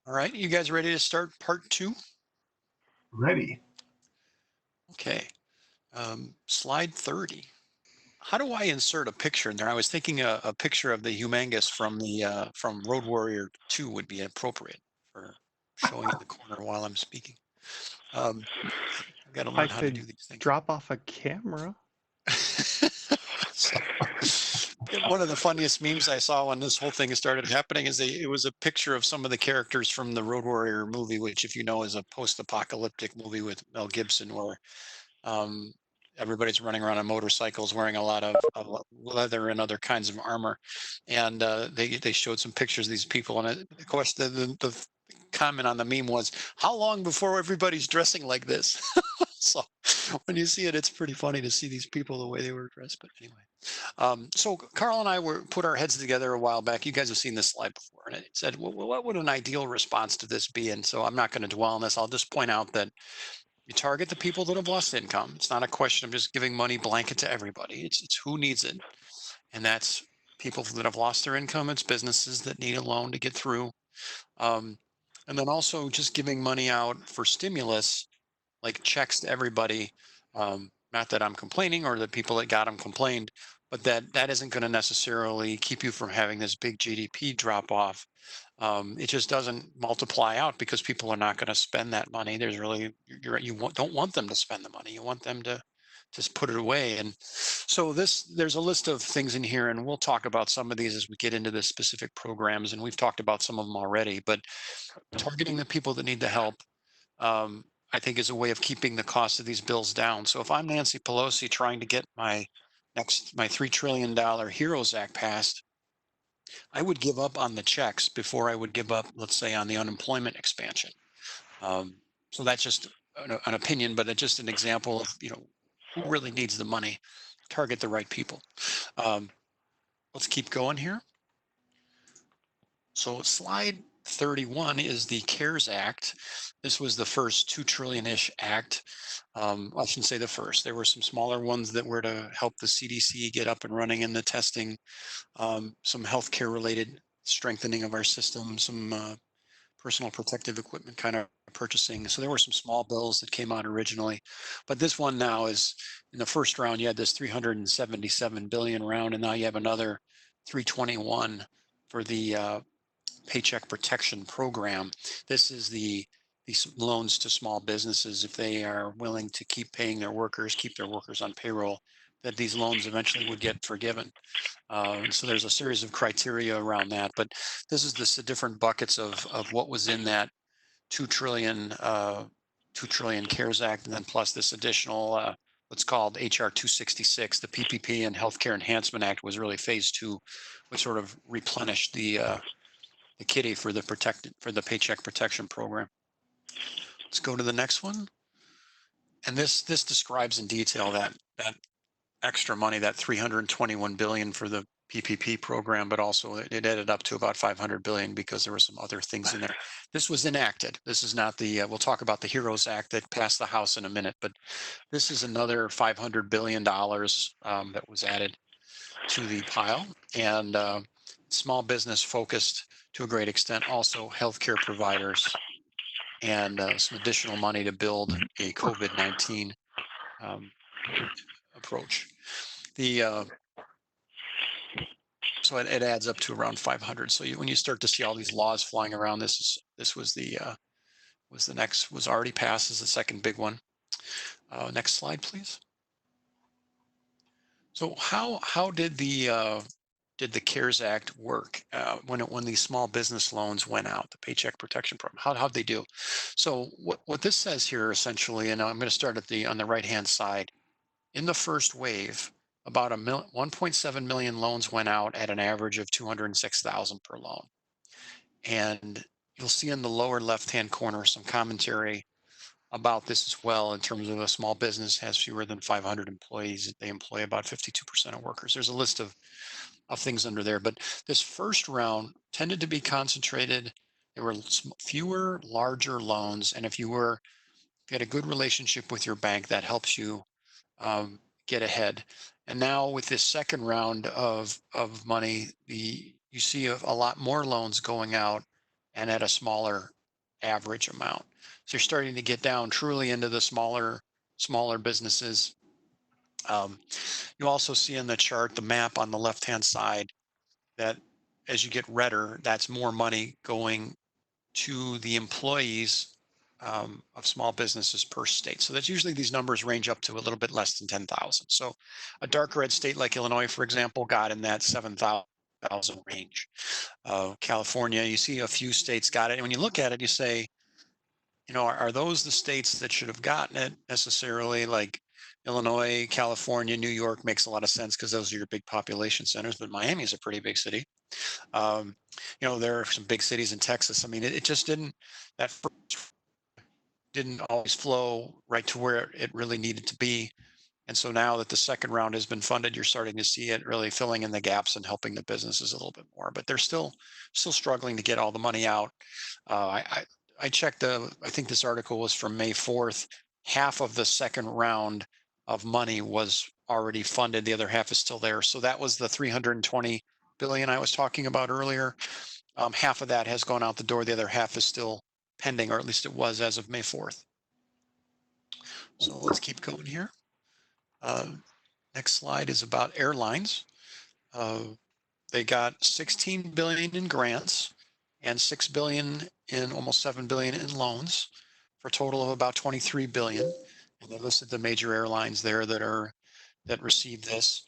All right, you guys ready to start part two? Ready. Okay, slide 30. How do I insert a picture in there? I was thinking a picture of the humongous from the from Road Warrior 2 would be appropriate for showing in the corner while I'm speaking. Um, I've got to I learn how to do could these things. drop off a camera. So, one of the funniest memes I saw when this whole thing started happening is it was a picture of some of the characters from the Road Warrior movie, which, if you know, is a post-apocalyptic movie with Mel Gibson, where Um, everybody's running around on motorcycles, wearing a lot of leather and other kinds of armor, and they showed some pictures of these people, and of course the comment on the meme was, "How long before everybody's dressing like this?" So when you see it, it's pretty funny to see these people the way they were dressed. But anyway, so Carl and I were put our heads together a while back. You guys have seen this slide before, and it said, well, what would an ideal response to this be? And so I'm not going to dwell on this. I'll just point out that you target the people that have lost income. It's not a question of just giving money blanket to everybody. It's who needs it, and that's people that have lost their income. It's businesses that need a loan to get through, um, and then also just giving money out for stimulus, like checks to everybody. Not that I'm complaining or that people that got them complained, but that isn't going to necessarily keep you from having this big GDP drop off. It just doesn't multiply out because people are not going to spend that money. There's really don't want them to spend the money. You want them to just put it away. And so there's a list of things in here, and we'll talk about some of these as we get into the specific programs. And we've talked about some of them already, but targeting the people that need the help, um, I think, is a way of keeping the cost of these bills down. So if I'm Nancy Pelosi trying to get my $3 trillion Heroes Act passed, I would give up on the checks before I would give up, let's say, on the unemployment expansion. Um, so that's just an opinion, but it's just an example of who really needs the money. Target the right people. Um, let's keep going here. So slide 31 is the CARES Act. This was the first 2 trillion-ish act. I shouldn't say the first. There were some smaller ones that were to help the CDC get up and running in the testing, some healthcare related strengthening of our system, some personal protective equipment kind of purchasing. So there were some small bills that came out originally, but this one now is, in the first round you had this 377 billion round, and now you have another 321 for the Paycheck Protection Program. This is these loans to small businesses if they are willing to keep paying their workers, keep their workers on payroll, that these loans eventually would get forgiven. So there's a series of criteria around that, but this is the different buckets of what was in that 2 trillion 2 trillion CARES Act, and then plus this additional what's called HR 266, the PPP and Healthcare Enhancement Act was really phase two, which sort of replenished the kitty for the Paycheck Protection Program. Let's go to the next one, and this describes in detail that extra money, that 321 billion for the PPP program, but also it added up to about 500 billion because there were some other things in there. This was enacted. This is not the. We'll talk about the Heroes Act that passed the House in a minute, but this is another 500 billion dollars that was added to the pile, and small business focused to a great extent. Also, healthcare providers and some additional money to build a COVID-19 um, approach. The So it adds up to around 500. So when you start to see all these laws flying around, this was the next, was already passed as the second big one. Next slide, please. So how did the CARES Act work when these small business loans went out, the Paycheck Protection Program? How'd they do? So what this says here essentially, and I'm going to start at the on the right hand side. In the first wave, about 1.7 million loans went out at an average of 206,000 per loan. And you'll see in the lower left-hand corner some commentary about this as well, in terms of a small business has fewer than 500 employees. They employ about 52% of workers. There's a list of things under there. But this first round tended to be concentrated. There were fewer, larger loans. And if you had a good relationship with your bank, that helps you get ahead. And now with this second round of money, you see a lot more loans going out and at a smaller average amount. So you're starting to get down truly into the smaller businesses. Um, you also see in the chart, the map on the left-hand side, that as you get redder, that's more money going to the employees of small businesses per state. So that's usually these numbers range up to a little bit less than 10,000. So a dark red state like Illinois, for example, got in that 7,000 range. California, you see a few states got it. And when you look at it, you say, are those the states that should have gotten it necessarily? Like Illinois, California, New York makes a lot of sense because those are your big population centers, but Miami is a pretty big city. Um, there are some big cities in Texas. I mean, it just that first didn't always flow right to where it really needed to be. And so now that the second round has been funded, you're starting to see it really filling in the gaps and helping the businesses a little bit more. But they're still struggling to get all the money out. I checked I think this article was from May 4th. Half of the second round of money was already funded. The other half is still there. So that was the 320 billion I was talking about earlier. Half of that has gone out the door. The other half is still pending, or at least it was as of May 4th. So let's keep going here. Uh, Next slide is about airlines. They got 16 billion in grants and 6 billion in almost 7 billion in loans for a total of about 23 billion. And they listed the major airlines there that received this.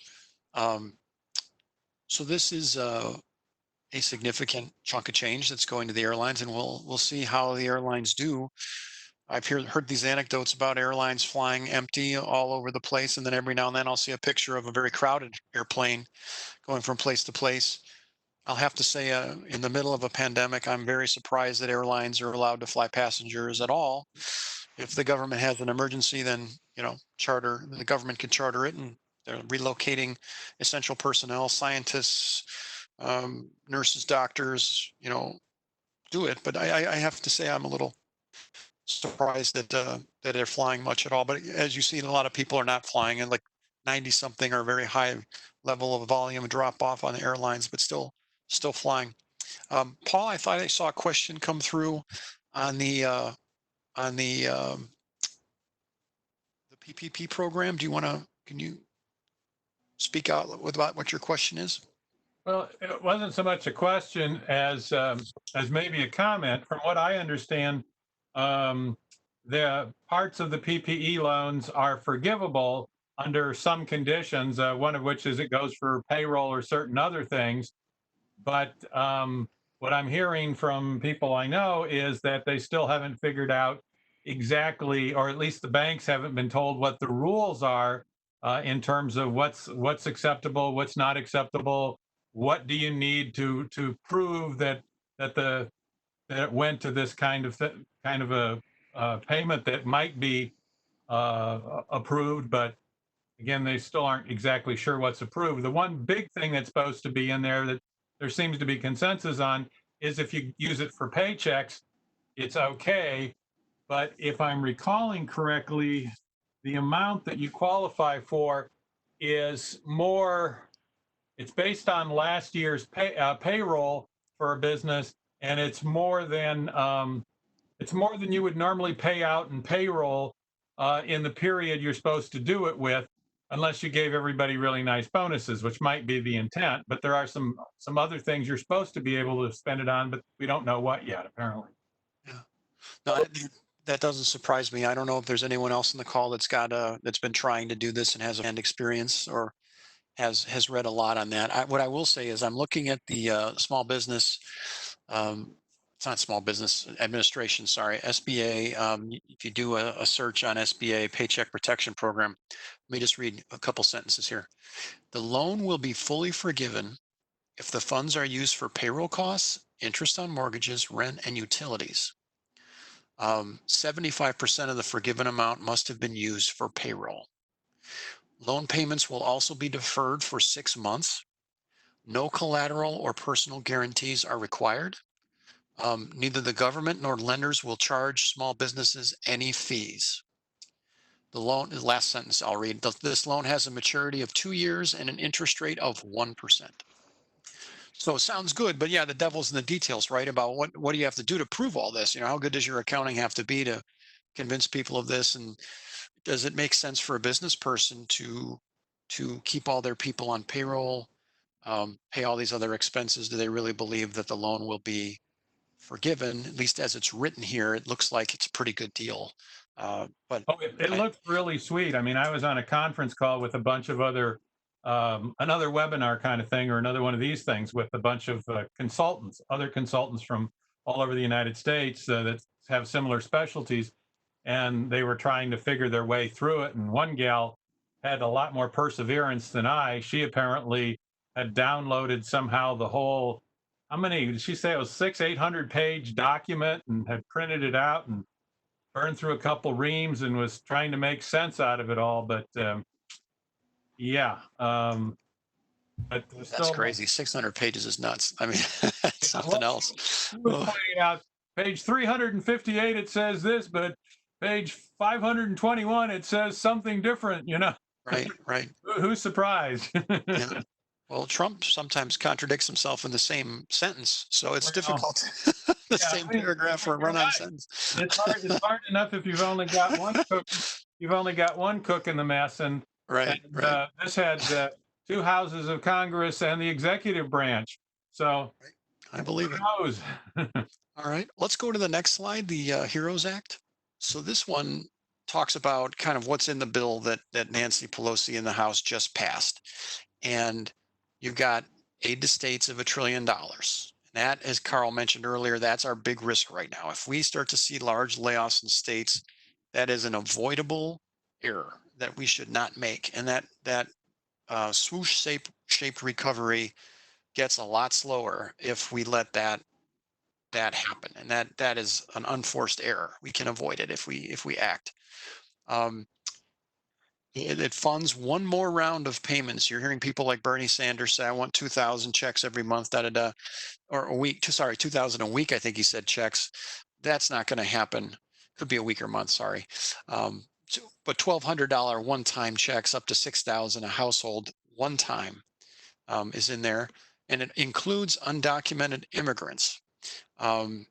So this is a significant chunk of change that's going to the airlines, and we'll see how the airlines do. I've heard these anecdotes about airlines flying empty all over the place, and then every now and then I'll see a picture of a very crowded airplane going from place to place. I'll have to say, in the middle of a pandemic, I'm very surprised that airlines are allowed to fly passengers at all. If the government has an emergency, then the government can charter it, and they're relocating essential personnel, scientists, nurses, doctors, do it. But I have to say, I'm a little surprised that they're flying much at all. But as you see, a lot of people are not flying, and like 90 something are very high level of volume drop off on the airlines, but still flying. Paul, I thought I saw a question come through on the PPP program. Can you speak out about what your question is? Well, it wasn't so much a question as maybe a comment. From what I understand, um, the parts of the PPE loans are forgivable under some conditions. One of which is it goes for payroll or certain other things. But what I'm hearing from people I know is that they still haven't figured out exactly, or at least the banks haven't been told what the rules are in terms of what's acceptable, what's not acceptable. What do you need to prove that the that it went to this kind of a payment that might be approved, but again, they still aren't exactly sure what's approved. The one big thing that's supposed to be in there that there seems to be consensus on is if you use it for paychecks, it's okay. But if I'm recalling correctly, the amount that you qualify for is more, it's based on last year's payroll for a business, and it's more than you would normally pay out in payroll in the period you're supposed to do it with, unless you gave everybody really nice bonuses, which might be the intent. But there are some other things you're supposed to be able to spend it on, but we don't know what yet, apparently. Yeah. No, that doesn't surprise me. I don't know if there's anyone else in the call that's been trying to do this and has a hand experience or has read a lot on that. What I will say is I'm looking at the small business. It's not small business administration, sorry, SBA. If you do a search on SBA Paycheck Protection Program, let me just read a couple sentences here. The loan will be fully forgiven if the funds are used for payroll costs, interest on mortgages, rent, and utilities. 75% of the forgiven amount must have been used for payroll. Loan payments will also be deferred for 6 months. No collateral or personal guarantees are required. Neither the government nor lenders will charge small businesses any fees. The last sentence I'll read. This loan has a maturity of 2 years and an interest rate of 1%. So it sounds good, but yeah, the devil's in the details, right? About what do you have to do to prove all this? You know, how good does your accounting have to be to convince people of this? And does it make sense for a business person to keep all their people on payroll, pay all these other expenses? Do they really believe that the loan will be forgiven? At least as it's written here, it looks like it's a pretty good deal. But Oh, it I, looked really sweet. I mean, I was on a conference call with a bunch of other, another webinar kind of thing, or another one of these things with a bunch of consultants, other consultants from all over the United States that have similar specialties. And they were trying to figure their way through it. And one gal had a lot more perseverance than I. She apparently had downloaded somehow the whole, how many, did she say it was 800 page document, and had printed it out and burned through a couple reams and was trying to make sense out of it all. But yeah, but there's that's still, crazy. 600 pages is nuts. I mean, that's yeah, something well, else. she was Oh, pointing out page 358 it says this, but page 521 it says something different. right, right. Who's surprised? Yeah. Well, Trump sometimes contradicts himself in the same sentence, so it's Well, difficult. The yeah, same I mean, paragraph for a you're run-on right. sentence. It's hard enough if you've only got one cook. You've only got one cook in the mess, and Right, right, this had two houses of Congress and the executive branch. So right. I believe it. who knows? All right, let's go to the next slide, the Heroes Act. So this one talks about kind of what's in the bill that Nancy Pelosi in the House just passed, and you've got aid to states of $1 trillion. That, as Carl mentioned earlier, that's our big risk right now. If we start to see large layoffs in states, that is an avoidable error that we should not make, and that swoosh shaped recovery gets a lot slower if we let that happen, and that is an unforced error. We can avoid it if we act. Um, it funds one more round of payments. You're hearing people like Bernie Sanders say, "I want 2,000 checks every month," da da da, or a week. Sorry, 2,000 a week. I think he said checks. That's not going to happen. Could be a week or month. Sorry, but $1,200 one-time checks up to 6,000 a household one time is in there, and it includes undocumented immigrants. Um,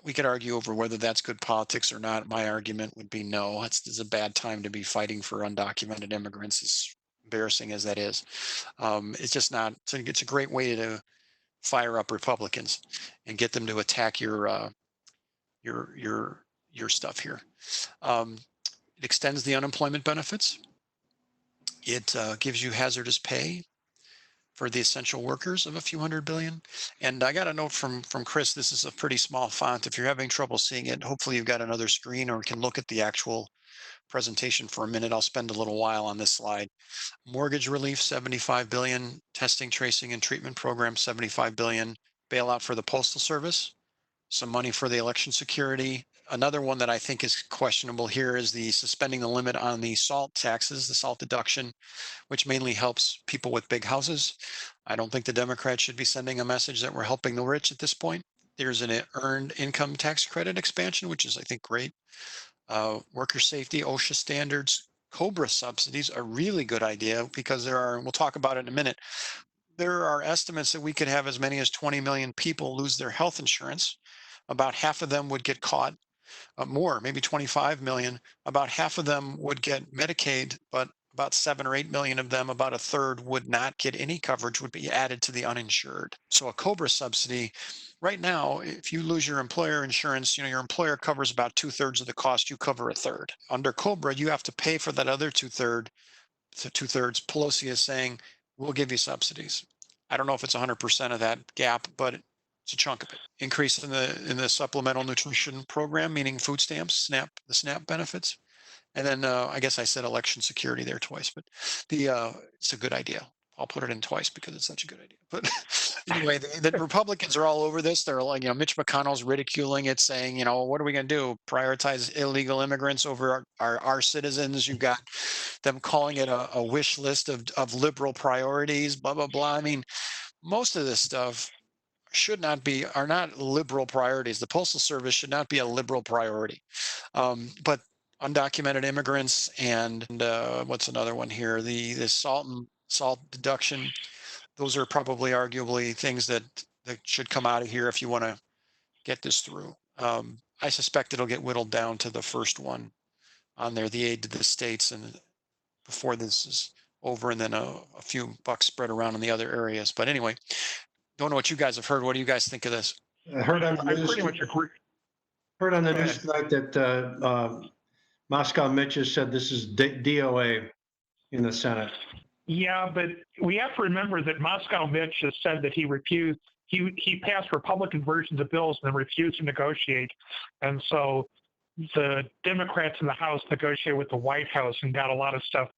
we could argue over whether that's good politics or not. My argument would be no. It's a bad time to be fighting for undocumented immigrants, as embarrassing as that is. It's just not. It's a great way to fire up Republicans and get them to attack your your stuff here. Um, it extends the unemployment benefits. It gives you hazardous pay for the essential workers of a few hundred billion. And I got a note from Chris. This is a pretty small font. If you're having trouble seeing it, hopefully you've got another screen or can look at the actual presentation for a minute. I'll spend a little while on this slide. Mortgage relief, 75 billion. Testing, tracing, and treatment program, 75 billion. Bailout for the postal service, some money for the election security. Another one that I think is questionable here is the suspending the limit on the SALT taxes, the SALT deduction, which mainly helps people with big houses. I don't think the Democrats should be sending a message that we're helping the rich at this point. There's an earned income tax credit expansion, which is, I think, great. Worker safety, OSHA standards, Cobra subsidies, a really good idea because there are, and we'll talk about it in a minute, there are estimates that we could have as many as 20 million people lose their health insurance. About half of them would get caught, more, maybe 25 million. About half of them would get Medicaid, but about 7 or 8 million of them, about a third, would not get any coverage, would be added to the uninsured. So a Cobra subsidy, right now, if you lose your employer insurance, your employer covers about 2/3 of the cost, you cover a third. Under Cobra, you have to pay for that other two thirds. Pelosi is saying, we'll give you subsidies. I don't know if it's 100% of that gap, but it's a chunk of it. Increase in the supplemental nutrition program, meaning food stamps, the SNAP benefits, and then I guess I said election security there twice, but it's a good idea. I'll put it in twice because it's such a good idea. But anyway, the Republicans are all over this. They're like, Mitch McConnell's ridiculing it, saying, what are we going to do? Prioritize illegal immigrants over our citizens? You've got them calling it a wish list of liberal priorities, blah, blah, blah. I mean, most of this stuff are not liberal priorities. The Postal Service should not be a liberal priority. But undocumented immigrants and what's another one here? The salt deduction. those are probably arguably things that should come out of here if you want to get this through. I suspect it'll get whittled down to the first one on there, the aid to the states, and before this is over, and then a few bucks spread around in the other areas. But anyway, don't know what you guys have heard. What do you guys think of this? I heard on the I news, pretty much agree. heard on the Go ahead. news tonight that Moscow Mitch has said this is DOA in the Senate. Yeah, but we have to remember that Moscow Mitch has said that he refused. He passed Republican versions of bills and then refused to negotiate, and so the Democrats in the House negotiated with the White House and got a lot of stuff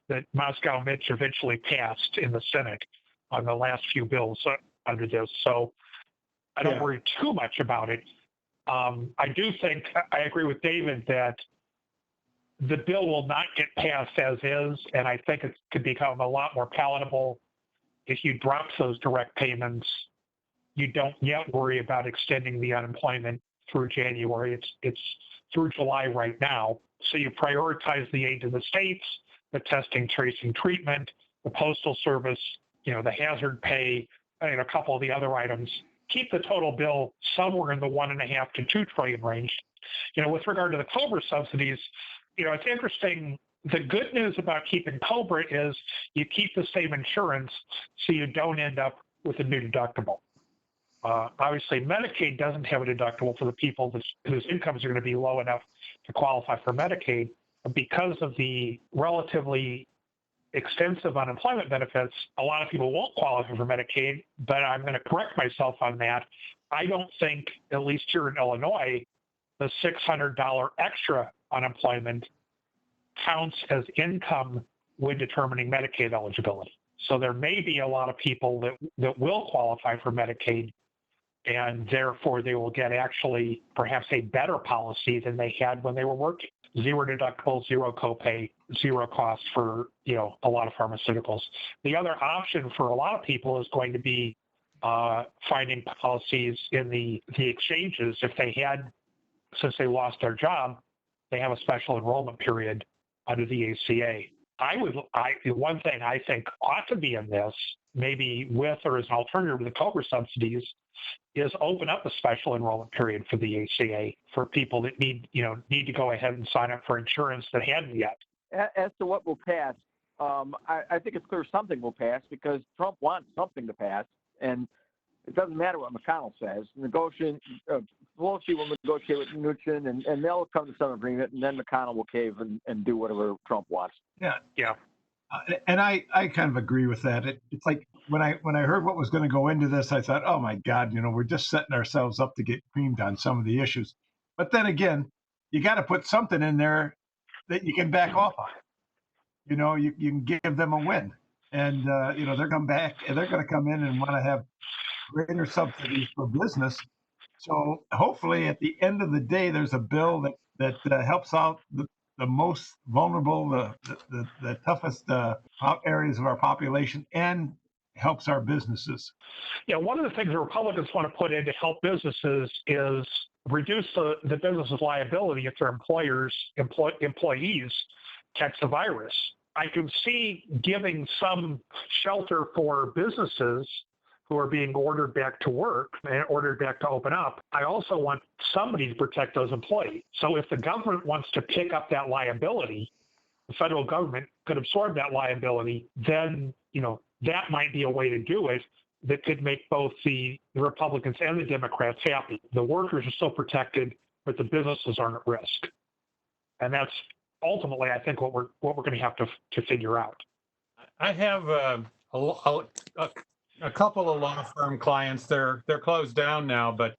that Moscow Mitch eventually passed in the Senate on the last few bills under this. So I don't Yeah. worry too much about it. I do think I agree with David that the bill will not get passed as is, and I think it could become a lot more palatable if you drop those direct payments. You don't yet worry about extending the unemployment through January. It's through July right now. So you prioritize the aid to the states, the testing, tracing, treatment, the postal service, the hazard pay, and a couple of the other items. Keep the total bill somewhere in the $1.5 to $2 trillion range. With regard to the Cobra subsidies, it's interesting. The good news about keeping Cobra is you keep the same insurance, so you don't end up with a new deductible. Obviously, Medicaid doesn't have a deductible for the people whose incomes are going to be low enough to qualify for Medicaid. Because of the relatively extensive unemployment benefits, a lot of people won't qualify for Medicaid, but I'm going to correct myself on that. I don't think, at least here in Illinois, the $600 extra unemployment counts as income when determining Medicaid eligibility. So there may be a lot of people that will qualify for Medicaid, and therefore they will get actually perhaps a better policy than they had when they were working. Zero deductible, zero copay, zero cost for a lot of pharmaceuticals. The other option for a lot of people is going to be finding policies in the exchanges. If they had, since they lost their job, they have a special enrollment period under the ACA. One thing I think ought to be in this, maybe with or as an alternative to the Cobra subsidies, is open up a special enrollment period for the ACA for people that need to go ahead and sign up for insurance that hadn't yet. As to what will pass, I think it's clear something will pass because Trump wants something to pass, and it doesn't matter what McConnell says. Pelosi will negotiate with Mnuchin, and they'll come to some agreement, and then McConnell will cave and do whatever Trump wants. Yeah. And I kind of agree with that. It's like when I heard what was going to go into this, I thought, oh my God, we're just setting ourselves up to get creamed on some of the issues. But then again, you got to put something in there that you can back off on. You can give them a win, and they're come back and they're going to come in and want to have greater subsidies for business. So hopefully, at the end of the day, there's a bill that helps out the most vulnerable, the toughest areas of our population, and helps our businesses. Yeah, one of the things the Republicans want to put in to help businesses is reduce the business's liability if their employees catch the virus. I can see giving some shelter for businesses who are being ordered back to work and ordered back to open up. I also want somebody to protect those employees. So if the government wants to pick up that liability, the federal government could absorb that liability, then, that might be a way to do it that could make both the Republicans and the Democrats happy. The workers are still protected, but the businesses aren't at risk. And that's ultimately, I think, what we're going to have to figure out. I have a couple of law firm clients. They're closed down now, but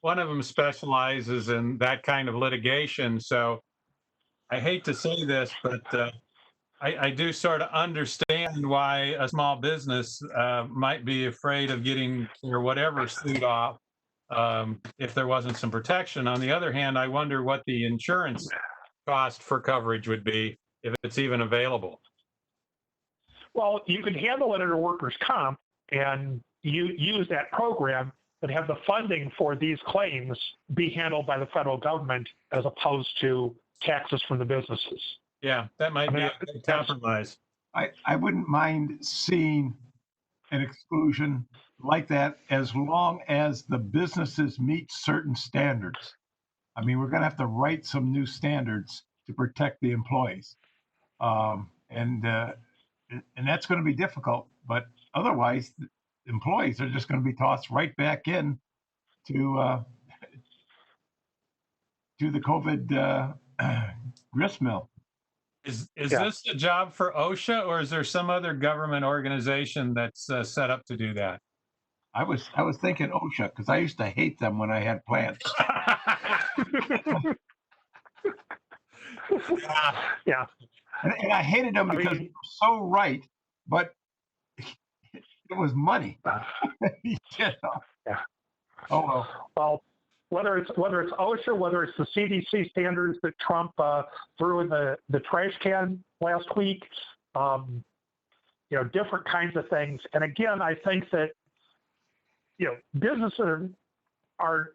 one of them specializes in that kind of litigation. So I hate to say this, but I do sort of understand why a small business might be afraid of getting or whatever sued off if there wasn't some protection. On the other hand, I wonder what the insurance cost for coverage would be if it's even available. Well, you can handle it under workers' comp and you use that program, but have the funding for these claims be handled by the federal government as opposed to taxes from the businesses. Yeah, that might be a good compromise. I wouldn't mind seeing an exclusion like that as long as the businesses meet certain standards. I mean, we're going to have to write some new standards to protect the employees. And that's going to be difficult, but otherwise, the employees are just going to be tossed right back in to the COVID grist mill. Is Yeah. this a job for OSHA, or is there some other government organization that's set up to do that? I was thinking OSHA because I used to hate them when I had plants. Yeah. And I hated them I because mean, they were so right, but it was money. You know? Yeah. Oh well. Well, whether it's OSHA, whether it's the CDC standards that Trump threw in the trash can last week, different kinds of things. And again, I think that businesses are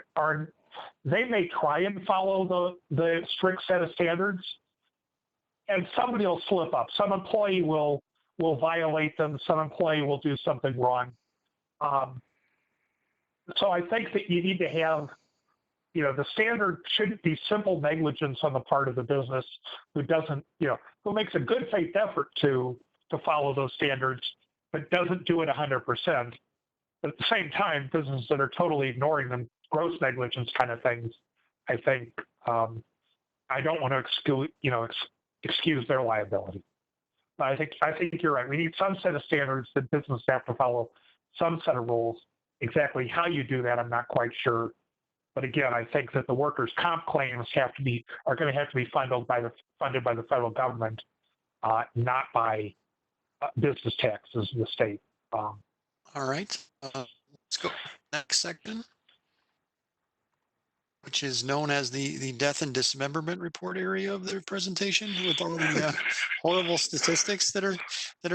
they may try and follow the strict set of standards, and somebody will slip up. Some employee will violate them. Some employee will do something wrong. So I think that you need to have, the standard shouldn't be simple negligence on the part of the business who doesn't, who makes a good faith effort to follow those standards, but doesn't do it 100%. But at the same time, businesses that are totally ignoring them, gross negligence kind of things, I think I don't want to excuse their liability. But I think you're right. We need some set of standards that businesses have to follow, some set of rules. Exactly how you do that, I'm not quite sure. But again, I think that the workers' comp claims are going to have to be funded by the federal government, not by business taxes in the state. All right. Let's go next section, which is known as the death and dismemberment report area of their presentation, with all the horrible statistics that are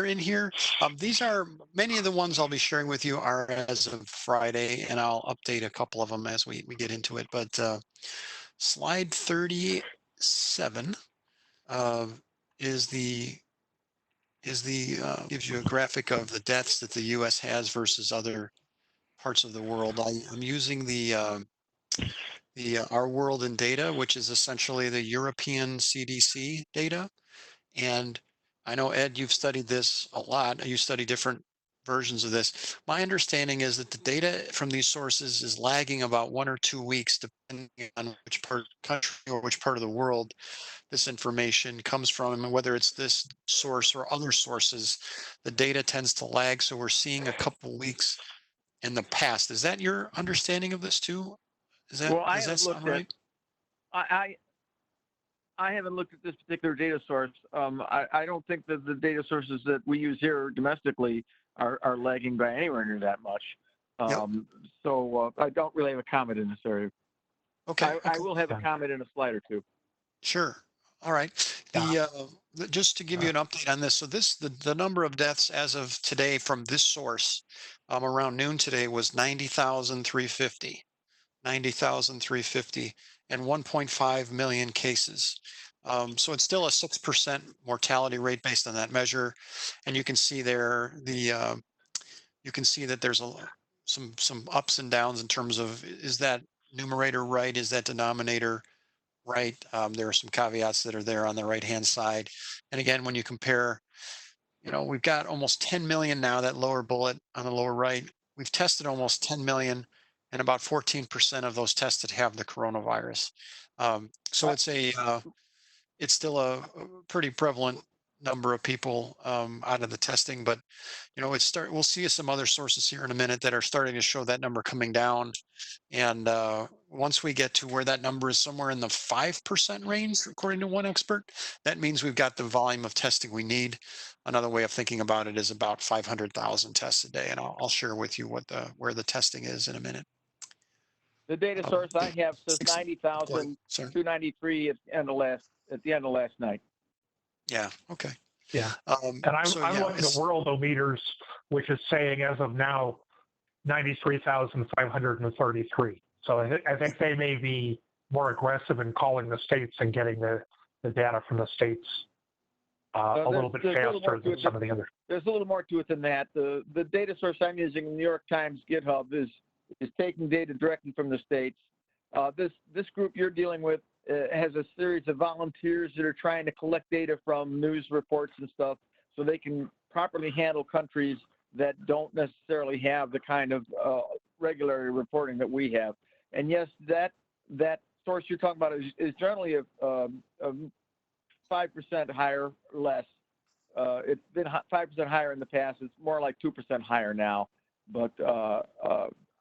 in here. These are many of the ones I'll be sharing with you are as of Friday, and I'll update a couple of them as we get into it. But slide 37 gives you a graphic of the deaths that the U.S. has versus other parts of the world. I'm using the Our World in Data, which is essentially the European CDC data. And I know, Ed, you've studied this a lot. You study different versions of this. My understanding is that the data from these sources is lagging about 1 or 2 weeks, depending on which part of the country or which part of the world this information comes from, and whether it's this source or other sources, the data tends to lag. So we're seeing a couple weeks in the past. Is that your understanding of this too? Well, I Does that haven't sound looked at right? I haven't looked at this particular data source. I don't think that the data sources that we use here domestically are lagging by anywhere near that much. So I don't really have a comment in this area. Okay. I will have a comment in a slide or two. Sure. All right. Just to give you an update on this, so the number of deaths as of today from this source around noon today was 90,350, and 1.5 million cases. So it's still a 6% mortality rate based on that measure, and you can see there you can see that there's some ups and downs in terms of, is that numerator right? Is that denominator right? There are some caveats that are there on the right-hand side. And again, when you compare, we've got almost 10 million now, that lower bullet on the lower right. We've tested almost 10 million, and about 14% of those tested have the coronavirus. So it's still a pretty prevalent number of people out of the testing, but we'll see some other sources here in a minute that are starting to show that number coming down. And once we get to where that number is somewhere in the 5% range, according to one expert, that means we've got the volume of testing we need. Another way of thinking about it is about 500,000 tests a day, and I'll share with you where the testing is in a minute. The data source I have says Sorry. 90,293 at the end of last night. Yeah. Okay. Yeah. And I'm looking at Worldometers, which is saying as of now 93,533. So I think they may be more aggressive in calling the states and getting the data from the states. a little bit there's a little more faster to than it some of the others. There's a little more to it than that. The data source I'm using, the New York Times GitHub, is taking data directly from the states. This group you're dealing with has a series of volunteers that are trying to collect data from news reports and stuff, so they can properly handle countries that don't necessarily have the kind of regular reporting that we have. And yes, that source you're talking about is generally a 5% higher or less. It's been 5% higher in the past. It's more like 2% higher now. But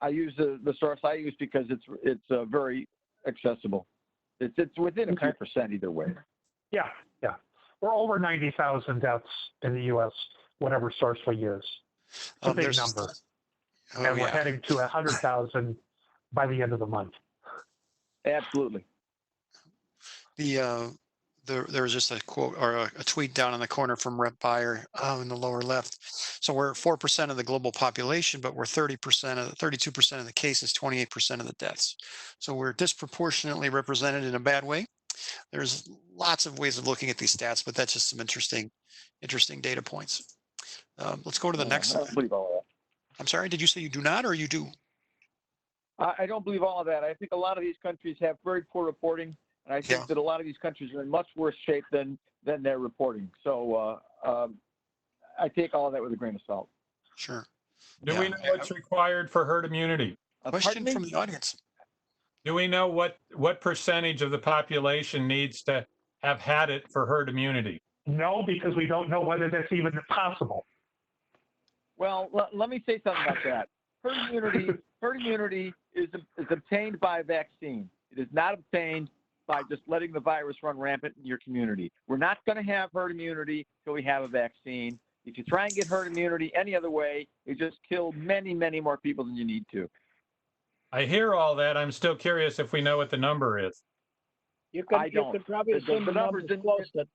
I use the source I use because it's very accessible. It's within a few percent either way. Yeah. We're over 90,000 deaths in the U.S., whatever source we use. It's a big number. And we're heading to 100,000 by the end of the month. Absolutely. There was just a quote or a tweet down in the corner from Rep Beyer in the lower left. So we're 4% of the global population, but we're 32% of the cases, 28% of the deaths. So we're disproportionately represented in a bad way. There's lots of ways of looking at these stats, but that's just some interesting data points. Let's go to the next I slide. don't believe all of that. I'm sorry, did you say you do not or you do? I don't believe all of that. I think a lot of these countries have very poor reporting, and I think that a lot of these countries are in much worse shape than they're reporting. So I take all of that with a grain of salt. Sure. Do we know what's required for herd immunity? Question from the audience. Do we know what percentage of the population needs to have had it for herd immunity? No, because we don't know whether that's even possible. Well, let me say something about that. Herd immunity is obtained by a vaccine. It is not obtained by just letting the virus run rampant in your community. We're not going to have herd immunity till we have a vaccine. If you try and get herd immunity any other way, you just kill many, many more people than you need to. I hear all that. I'm still curious if we know what the number is. You could probably assume the numbers close to.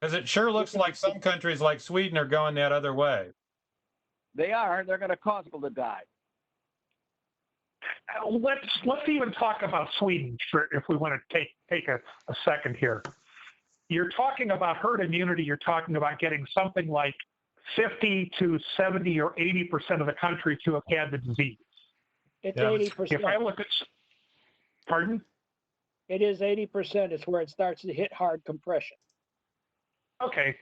Because it sure looks like some countries like Sweden are going that other way. They are. They're going to cause people to die. Let's even talk about Sweden if we want to take a second here. You're talking about herd immunity. You're talking about getting something like 50 to 70 or 80% of the country to have had the disease. It's 80%. If I look at, pardon? It is 80%. It's where it starts to hit hard compression. Okay.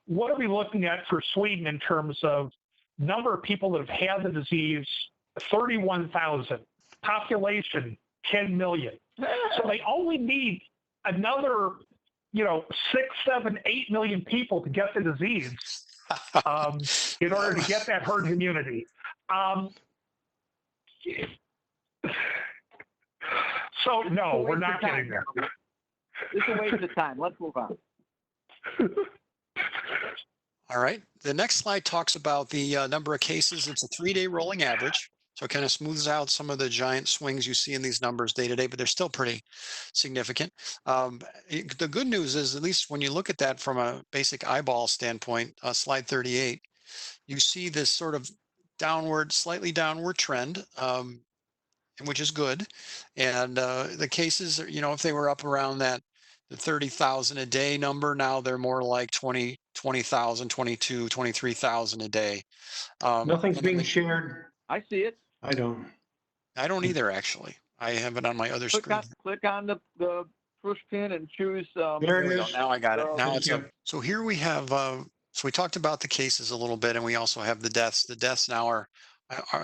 What are we looking at for Sweden in terms of number of people that have had the disease? 31,000. Population, 10 million. So they only need another, 6, 7, 8 million people to get the disease in order to get that herd immunity. So no, we're not getting there. It's a waste of time. Let's move on. All right. The next slide talks about the number of cases. It's a 3-day rolling average. So it kind of smooths out some of the giant swings you see in these numbers day to day, but they're still pretty significant. The good news is, at least when you look at that from a basic eyeball standpoint, slide 38, you see this sort of slightly downward trend, which is good. And the cases, if they were up around the 30,000 a day number, now they're more like 20,000, 22, 23,000 a day. Nothing's being shared. I see it. I don't. I don't either, actually. I have it on my other screen. Click on the push pin and choose. There it is. Now I got it. Now it's up. Yep. So here we have, so we talked about the cases a little bit, and we also have the deaths. The deaths now are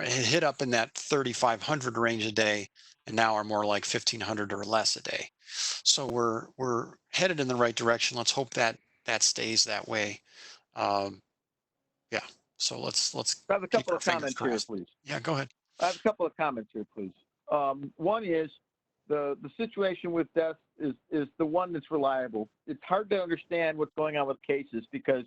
hit up in that 3,500 range a day, and now are more like 1,500 or less a day. So we're headed in the right direction. Let's hope that stays that way. Yeah. So let's. I have a couple of comments here, crossed. please. Yeah, go ahead. I have a couple of comments here, please. One is the situation with death is the one that's reliable. It's hard to understand what's going on with cases because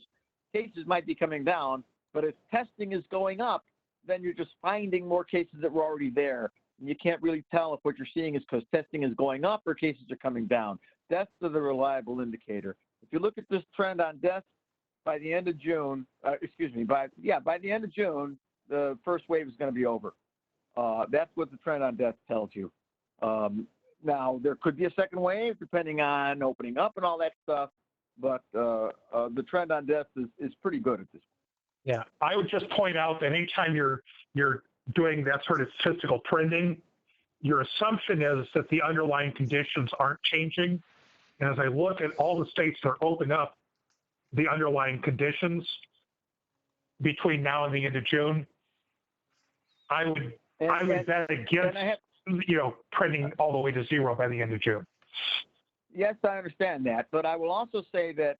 cases might be coming down, but if testing is going up, then you're just finding more cases that were already there. And you can't really tell if what you're seeing is because testing is going up or cases are coming down. Deaths are the reliable indicator. If you look at this trend on deaths, by the end of June, by the end of June, the first wave is going to be over. That's what the trend on death tells you. Now, there could be a second wave depending on opening up and all that stuff, but the trend on deaths is pretty good at this point. Yeah, I would just point out that anytime you're doing that sort of statistical trending, your assumption is that the underlying conditions aren't changing. And as I look at all the states that are opening up the underlying conditions between now and the end of June, I would bet against trending all the way to zero by the end of June. Yes, I understand that, but I will also say that,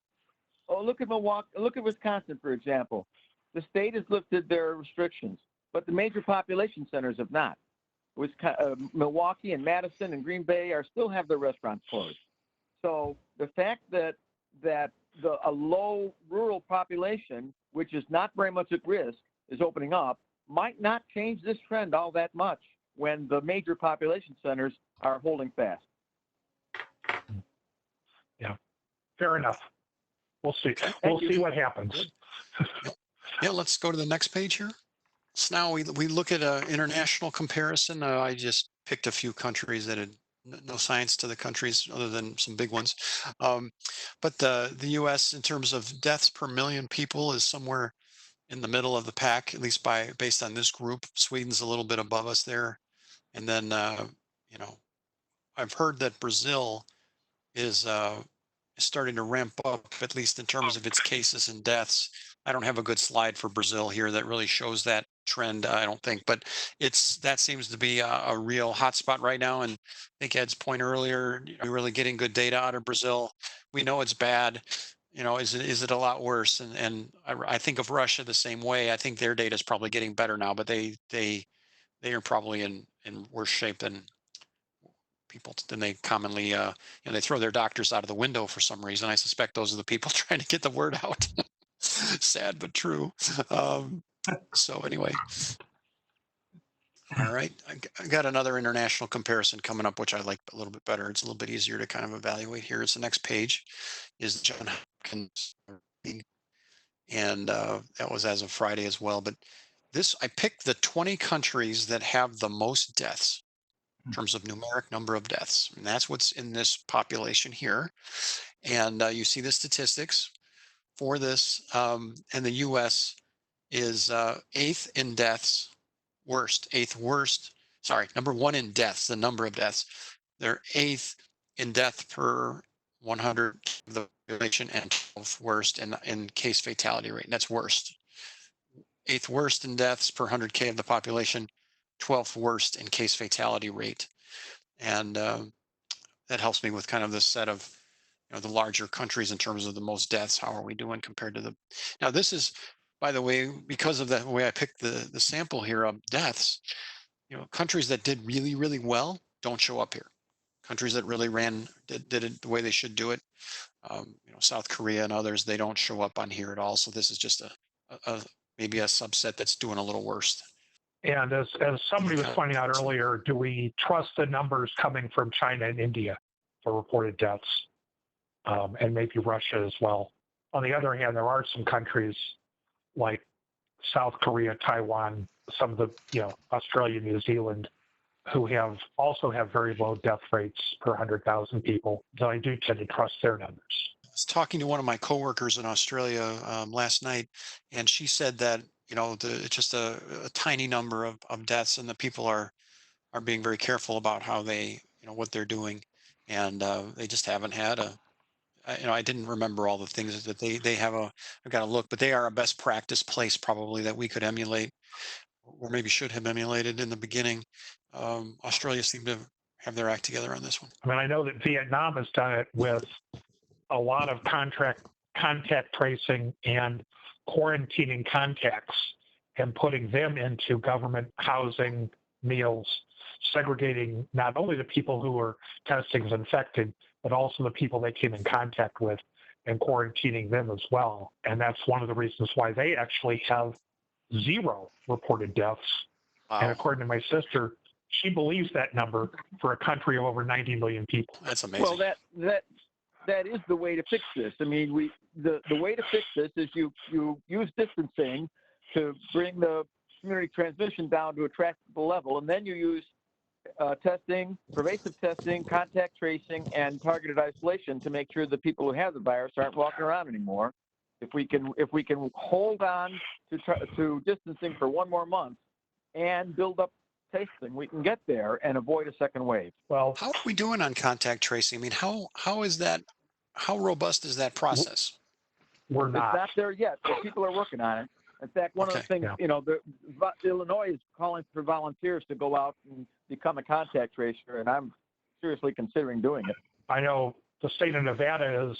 look at Milwaukee, look at Wisconsin, for example. The state has lifted their restrictions, but the major population centers have not. Milwaukee and Madison and Green Bay still have their restaurants closed. So the fact that a low rural population, which is not very much at risk, is opening up, might not change this trend all that much when the major population centers are holding fast. Yeah, fair enough. We'll see. Okay. We'll see what happens. Yeah, let's go to the next page here. So now we look at an international comparison. I just picked a few countries that had no science to the countries other than some big ones. But the U.S. in terms of deaths per million people is somewhere in the middle of the pack, at least based on this group. Sweden's a little bit above us there. And then, I've heard that Brazil is starting to ramp up, at least in terms of its cases and deaths. I don't have a good slide for Brazil here that really shows that trend, I don't think, but that seems to be a real hotspot right now. And I think Ed's point earlier, you're really getting good data out of Brazil. We know it's bad. Is it a lot worse? And I think of Russia the same way. I think their data is probably getting better now, but they are probably in worse shape than they commonly they throw their doctors out of the window for some reason. I suspect those are the people trying to get the word out. Sad but true. So anyway, all right, I got another international comparison coming up, which I like a little bit better. It's a little bit easier to kind of evaluate here. It's the next page is John Hopkins, and that was as of Friday as well. But I picked the 20 countries that have the most deaths in terms of numeric number of deaths. And that's what's in this population here. And you see the statistics for this. And the U.S. is eighth in deaths, number one in deaths, the number of deaths. They're eighth in death per 100 of the population and 12th worst in case fatality rate. And that's worst. Eighth worst in deaths per 100K of the population, 12th worst in case fatality rate. And that helps me with kind of this set of the larger countries in terms of the most deaths. How are we doing compared to now this is, by the way, because of the way I picked the sample here of deaths, countries that did really, really well don't show up here. Countries that really did it the way they should do it, South Korea and others, they don't show up on here at all. So this is just maybe a subset that's doing a little worse. And as somebody was pointing out earlier, do we trust the numbers coming from China and India for reported deaths, and maybe Russia as well? On the other hand, there are some countries like South Korea, Taiwan, some of the, Australia, New Zealand, who also have very low death rates per 100,000 people. So I do tend to trust their numbers. I was talking to one of my coworkers in Australia last night, and she said that it's just a tiny number of deaths, and the people are being very careful about how they what they're doing, and they just haven't had I didn't remember all the things that they have. I've got to look, but they are a best practice place probably that we could emulate, or maybe should have emulated in the beginning. Australia seemed to have their act together on this one. I mean, I know that Vietnam has done it with a lot of contact tracing and quarantining contacts and putting them into government housing, meals, segregating not only the people who were testing as infected, but also the people they came in contact with and quarantining them as well. And that's one of the reasons why they actually have 0 reported deaths. Wow. And according to my sister, she believes that number for a country of over 90 million people. That's amazing. Well, that is the way to fix this. I mean, the way to fix this is you use distancing to bring the community transmission down to a tractable level, and then you use testing, pervasive testing, contact tracing, and targeted isolation to make sure the people who have the virus aren't walking around anymore. If we can hold on to distancing for one more month and build up testing, we can get there and avoid a second wave. Well, How are we doing on contact tracing? I mean, how is that? How robust is that process? we're It's not. not there yet, but people are working on it. In fact, one of the Okay. things, Yeah. Illinois is calling for volunteers to go out and become a contact tracer, and I'm seriously considering doing it. I know the state of Nevada is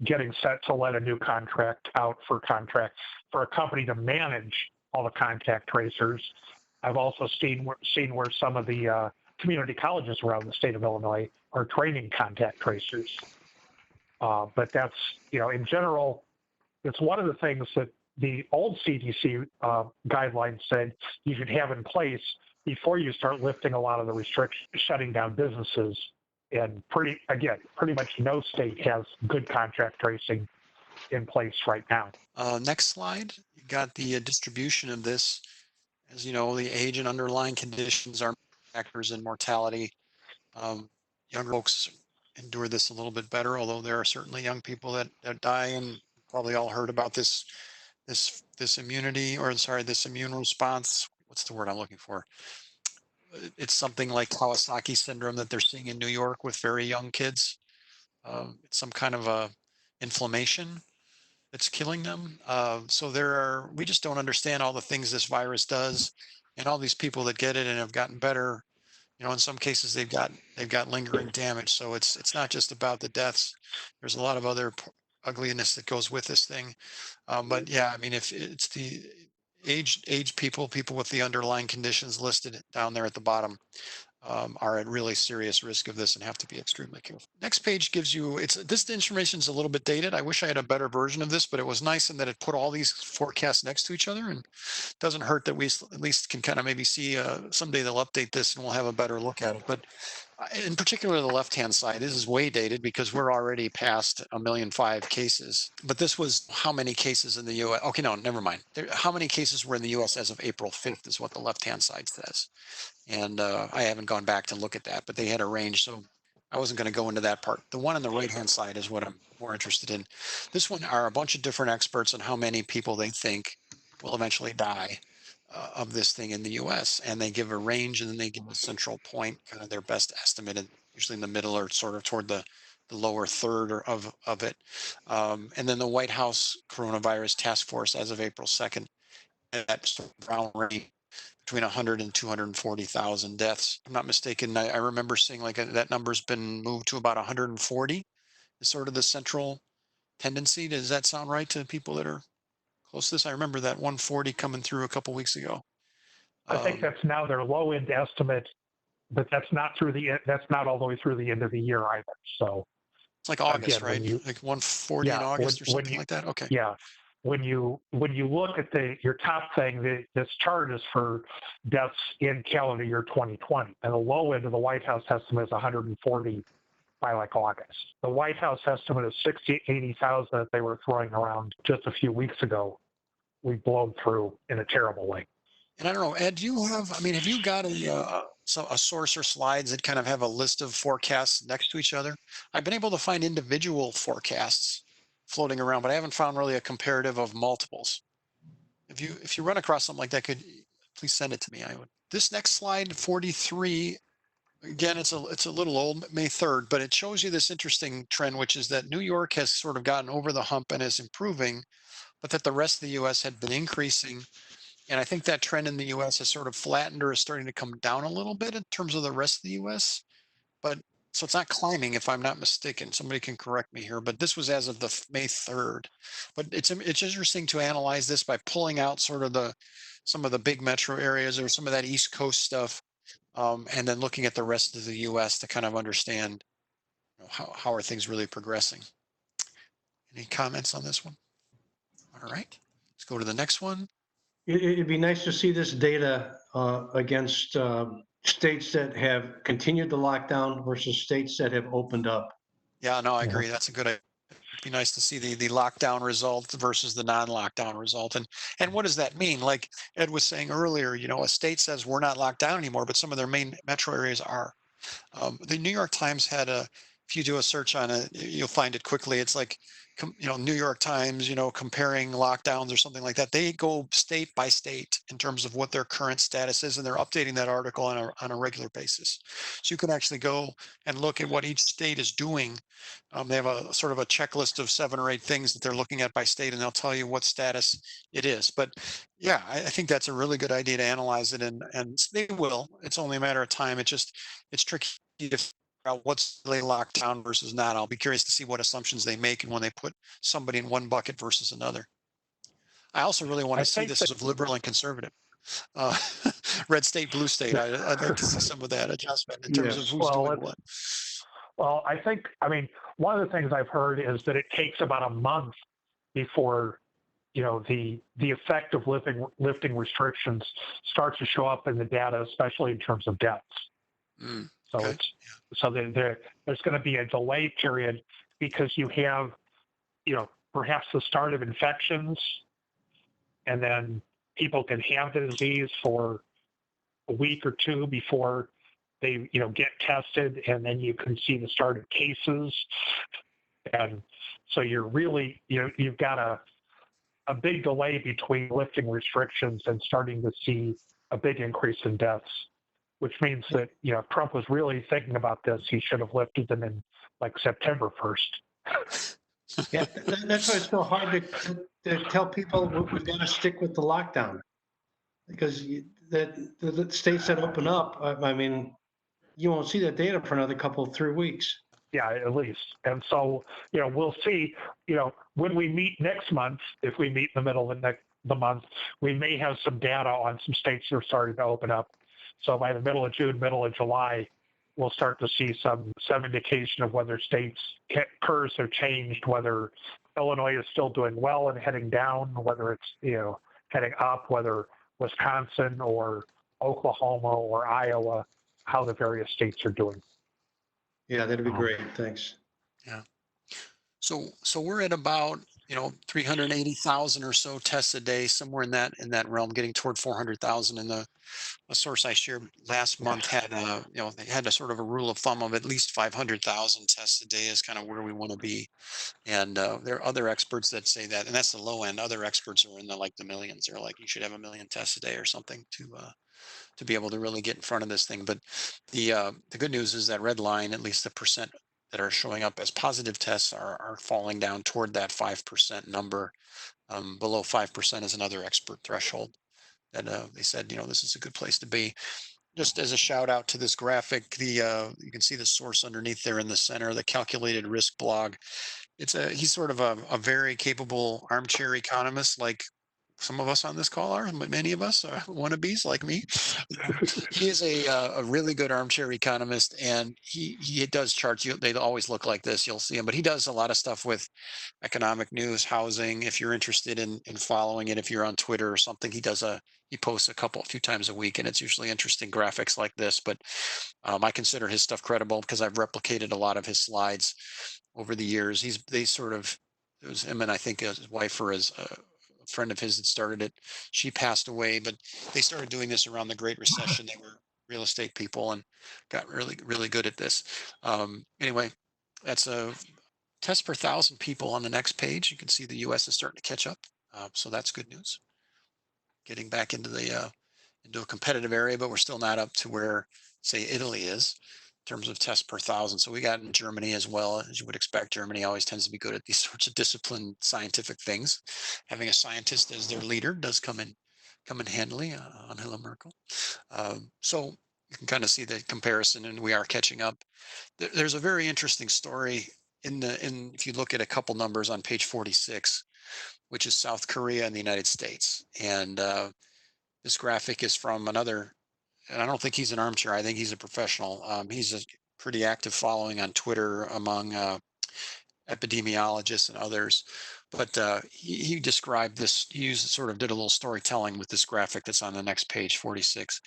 getting set to let a new contract out for a company to manage all the contact tracers. I've also seen where some of the community colleges around the state of Illinois are training contact tracers. But that's, in general, it's one of the things that the old CDC guidelines said you should have in place before you start lifting a lot of the restrictions, shutting down businesses. And pretty much no state has good contact tracing in place right now. Next slide. You got the distribution of this. As you know, the age and underlying conditions are factors in mortality. Younger folks endure this a little bit better, although there are certainly young people that die, and probably all heard about this immunity, or sorry, this immune response. What's the word I'm looking for? It's something like Kawasaki syndrome that they're seeing in New York with very young kids. It's some kind of a inflammation that's killing them. So we just don't understand all the things this virus does, and all these people that get it and have gotten better. In some cases they've got lingering damage. So it's not just about the deaths. There's a lot of other ugliness that goes with this thing. But yeah, I mean, if it's the aged people with the underlying conditions listed down there at the bottom, are at really serious risk of this and have to be extremely careful. Next page gives you, this information is a little bit dated. I wish I had a better version of this, but it was nice in that it put all these forecasts next to each other, and it doesn't hurt that we at least can kind of maybe see someday they'll update this and we'll have a better look at it. But in particular, the left-hand side, this is way dated because we're already past 1.5 million cases. But this was how many cases in the U.S. Okay, no, never mind. How many cases were in the U.S. as of April 5th is what the left-hand side says. And I haven't gone back to look at that, but they had a range, so I wasn't going to go into that part. The one on the right-hand side is what I'm more interested in. This one are a bunch of different experts on how many people they think will eventually die of this thing in the U.S. And they give a range, and then they give a central point, kind of their best estimate, and usually in the middle or sort of toward the lower third of it. And then the White House Coronavirus Task Force, as of April 2nd, that sort of round range between 100 and 240,000 deaths. If I'm not mistaken, I remember seeing like that number's been moved to about 140 is sort of the central tendency. Does that sound right to people that are close to this? I remember that 140 coming through a couple weeks ago. I think that's now their low end estimate, but that's not all the way through the end of the year either. So it's like August, again, right? Like 140 in August or something like that. Okay. Yeah. When you look at your top thing, this chart is for deaths in calendar year 2020, and the low end of the White House estimate is 140 by like August. The White House estimate is 80,000 that they were throwing around just a few weeks ago. We've blown through in a terrible way. And I don't know, Ed, have you got a source or slides that kind of have a list of forecasts next to each other? I've been able to find individual forecasts floating around, but I haven't found really a comparative of multiples. If you run across something like that, could please send it to me. I would. This next slide, 43, again, it's a little old, May 3rd, but it shows you this interesting trend, which is that New York has sort of gotten over the hump and is improving, but that the rest of the U.S. had been increasing. And I think that trend in the U.S. has sort of flattened or is starting to come down a little bit in terms of the rest of the U.S. But so it's not climbing, if I'm not mistaken. Somebody can correct me here, but this was as of the May 3rd. But it's interesting to analyze this by pulling out sort of some of the big metro areas or some of that East Coast stuff, and then looking at the rest of the U.S. to kind of understand how are things really progressing. Any comments on this one? All right, let's go to the next one. It'd be nice to see this data against states that have continued the lockdown versus states that have opened up. Yeah, no, I agree. That's a good idea. be nice to see the lockdown result versus the non-lockdown result. And what does that mean? Like Ed was saying earlier, a state says we're not locked down anymore, but some of their main metro areas are. The New York Times had if you do a search on it, you'll find it quickly. It's like, New York Times, comparing lockdowns or something like that. They go state by state in terms of what their current status is, and they're updating that article on a regular basis. So you can actually go and look at what each state is doing. They have a sort of a checklist of 7 or 8 things that they're looking at by state, and they'll tell you what status it is. But yeah, I think that's a really good idea to analyze it, and they will. It's only a matter of time. It's tricky to figure out what's really locked down versus not. I'll be curious to see what assumptions they make and when they put somebody in one bucket versus another. I also really want I to see think this that as liberal and conservative. Uh, red state, blue state. I'd like to see some of that adjustment in terms of Yes. who's Well, doing what. well, I mean, one of the things I've heard is that it takes about a month before the effect of lifting restrictions starts to show up in the data, especially in terms of deaths. So Okay. there's going to be a delay period because you have perhaps the start of infections, and then people can have the disease for a week or two before they get tested, and then you can see the start of cases, and so you're really you've got a big delay between lifting restrictions and starting to see a big increase in deaths, which means that if Trump was really thinking about this, he should have lifted them in like September 1st. Yeah, that's why it's so hard to tell people we've got to stick with the lockdown. Because the states that open up, I mean, you won't see the data for another 3 weeks. Yeah, at least. And so, we'll see, when we meet next month, if we meet in the middle of the month, we may have some data on some states that are starting to open up. So by the middle of June, middle of July, we'll start to see some indication of whether states curves have changed, whether Illinois is still doing well and heading down, whether it's, heading up, whether Wisconsin or Oklahoma or Iowa, how the various states are doing. Yeah, that'd be great. Thanks. Yeah. So we're at about 380,000 or so tests a day, somewhere in that realm, getting toward 400,000. And a source I shared last month had they had a sort of a rule of thumb of at least 500,000 tests a day is kind of where we want to be. And there are other experts that say that, and that's the low end. Other experts are in the millions. They're like, you should have 1 million tests a day or something to be able to really get in front of this thing. But the good news is that red line, at least the percent that are showing up as positive tests are falling down toward that 5% number. Below 5% is another expert threshold that they said, this is a good place to be. Just as a shout out to this graphic, you can see the source underneath there in the center, the calculated risk blog. He's sort of a very capable armchair economist, like some of us on this call are, many of us are wannabes like me. He is a really good armchair economist, and he does charts. They always look like this. You'll see him, but he does a lot of stuff with economic news, housing. If you're interested in following it, if you're on Twitter or something, he posts a few times a week, and it's usually interesting graphics like this. But I consider his stuff credible because I've replicated a lot of his slides over the years. It was him and I think his wife or his friend of his that started it. She passed away, but they started doing this around the Great Recession. They were real estate people and got really, really good at this. Anyway, that's a test per 1,000 people on the next page. You can see the U.S. is starting to catch up. So that's good news. Getting back into a competitive area, but we're still not up to where, say, Italy is in terms of tests per 1,000. So we got in Germany as well, as you would expect. Germany always tends to be good at these sorts of disciplined scientific things. Having a scientist as their leader does come in handily, Angela Merkel. So you can kind of see the comparison, and we are catching up. There's a very interesting story if you look at a couple numbers on page 46, which is South Korea and the United States. And this graphic is from another, and I don't think he's an armchair. I think he's a professional. He's a pretty active following on Twitter among epidemiologists and others. But he described this. Did a little storytelling with this graphic that's on the next page, 46.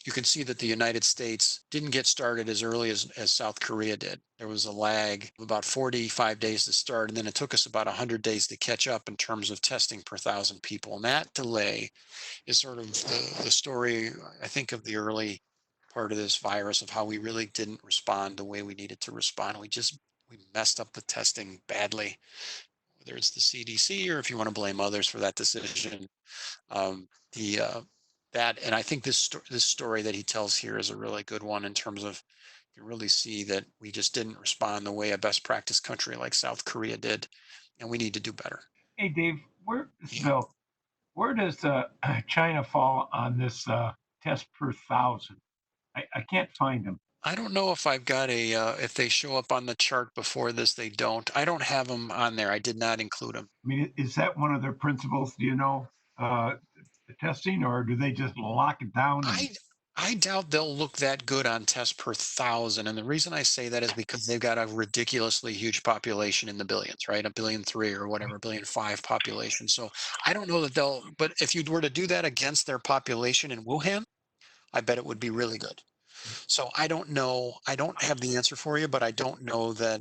you can see that the United States didn't get started as early as South Korea did. There was a lag of about 45 days to start, and then it took us about 100 days to catch up in terms of testing per 1,000 people. And that delay is sort of the story, I think, of the early part of this virus, of how we really didn't respond the way we needed to respond. We messed up the testing badly, whether it's the CDC or if you want to blame others for that decision. The that and I think this story that he tells here is a really good one in terms of, you really see that we just didn't respond the way a best practice country like South Korea did, and we need to do better. Hey, Dave, Yeah. Bill, where does China fall on this test per thousand? I can't find them. I don't know if I've got if they show up on the chart before this. They don't. I don't have them on there. I did not include them. I mean, is that one of their principles? Do you know, the testing, or do they just lock it down? I doubt they'll look that good on test per 1,000. And the reason I say that is because they've got a ridiculously huge population in the billions, right? 1.3 billion or whatever, 1.5 billion population. So I don't know that but if you were to do that against their population in Wuhan, I bet it would be really good. So I don't know. I don't have the answer for you, but I don't know that.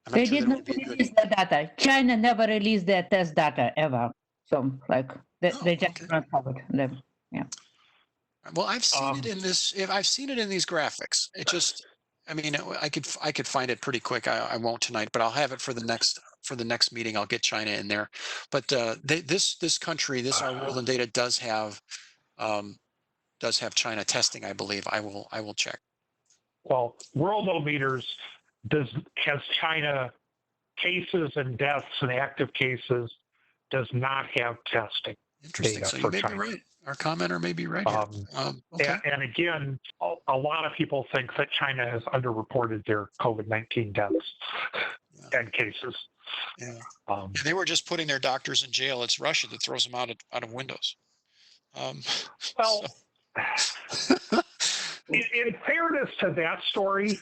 I'm They not sure did that it not would be good. release the data. China never released their test data ever. So like Oh, they just okay. don't have it. Yeah. Well, I've seen it in this. If I've seen it in these graphics, it just. I mean, I could find it pretty quick. I won't tonight, but I'll have it for the next meeting. I'll get China in there. But this country, this Our World in Data um, does have China testing. I believe. I will check. Well, Worldometers has China cases and deaths and active cases, does not have testing Interesting. data So you for may be China. right. Our commenter may be right here. Okay. And again, a lot of people think that China has underreported their COVID-19 deaths and cases. Yeah. Yeah, they were just putting their doctors in jail. It's Russia that throws them out of windows. Well, so. in fairness to that story,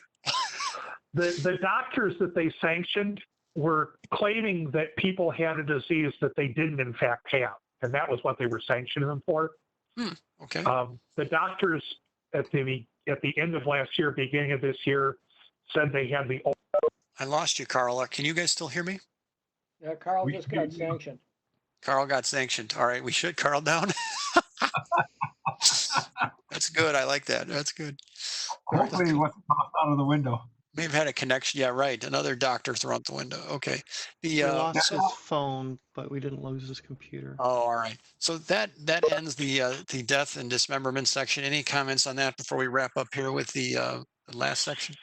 the doctors that they sanctioned were claiming that people had a disease that they didn't in fact have, and that was what they were sanctioning them for. Okay. The doctors at the end of last year, beginning of this year, said they had the. I lost you, Carl. Can you guys still hear me? Yeah, Carl just got sanctioned. Carl got sanctioned. All right, we should Carl down. That's good. I like that. That's good. Hopefully, he wasn't tossed out of the window. May have had a connection. Yeah, right. Another doctor thrown out the window. Okay. We lost his phone, but we didn't lose his computer. Oh, all right. So that ends the death and dismemberment section. Any comments on that before we wrap up here with the last section?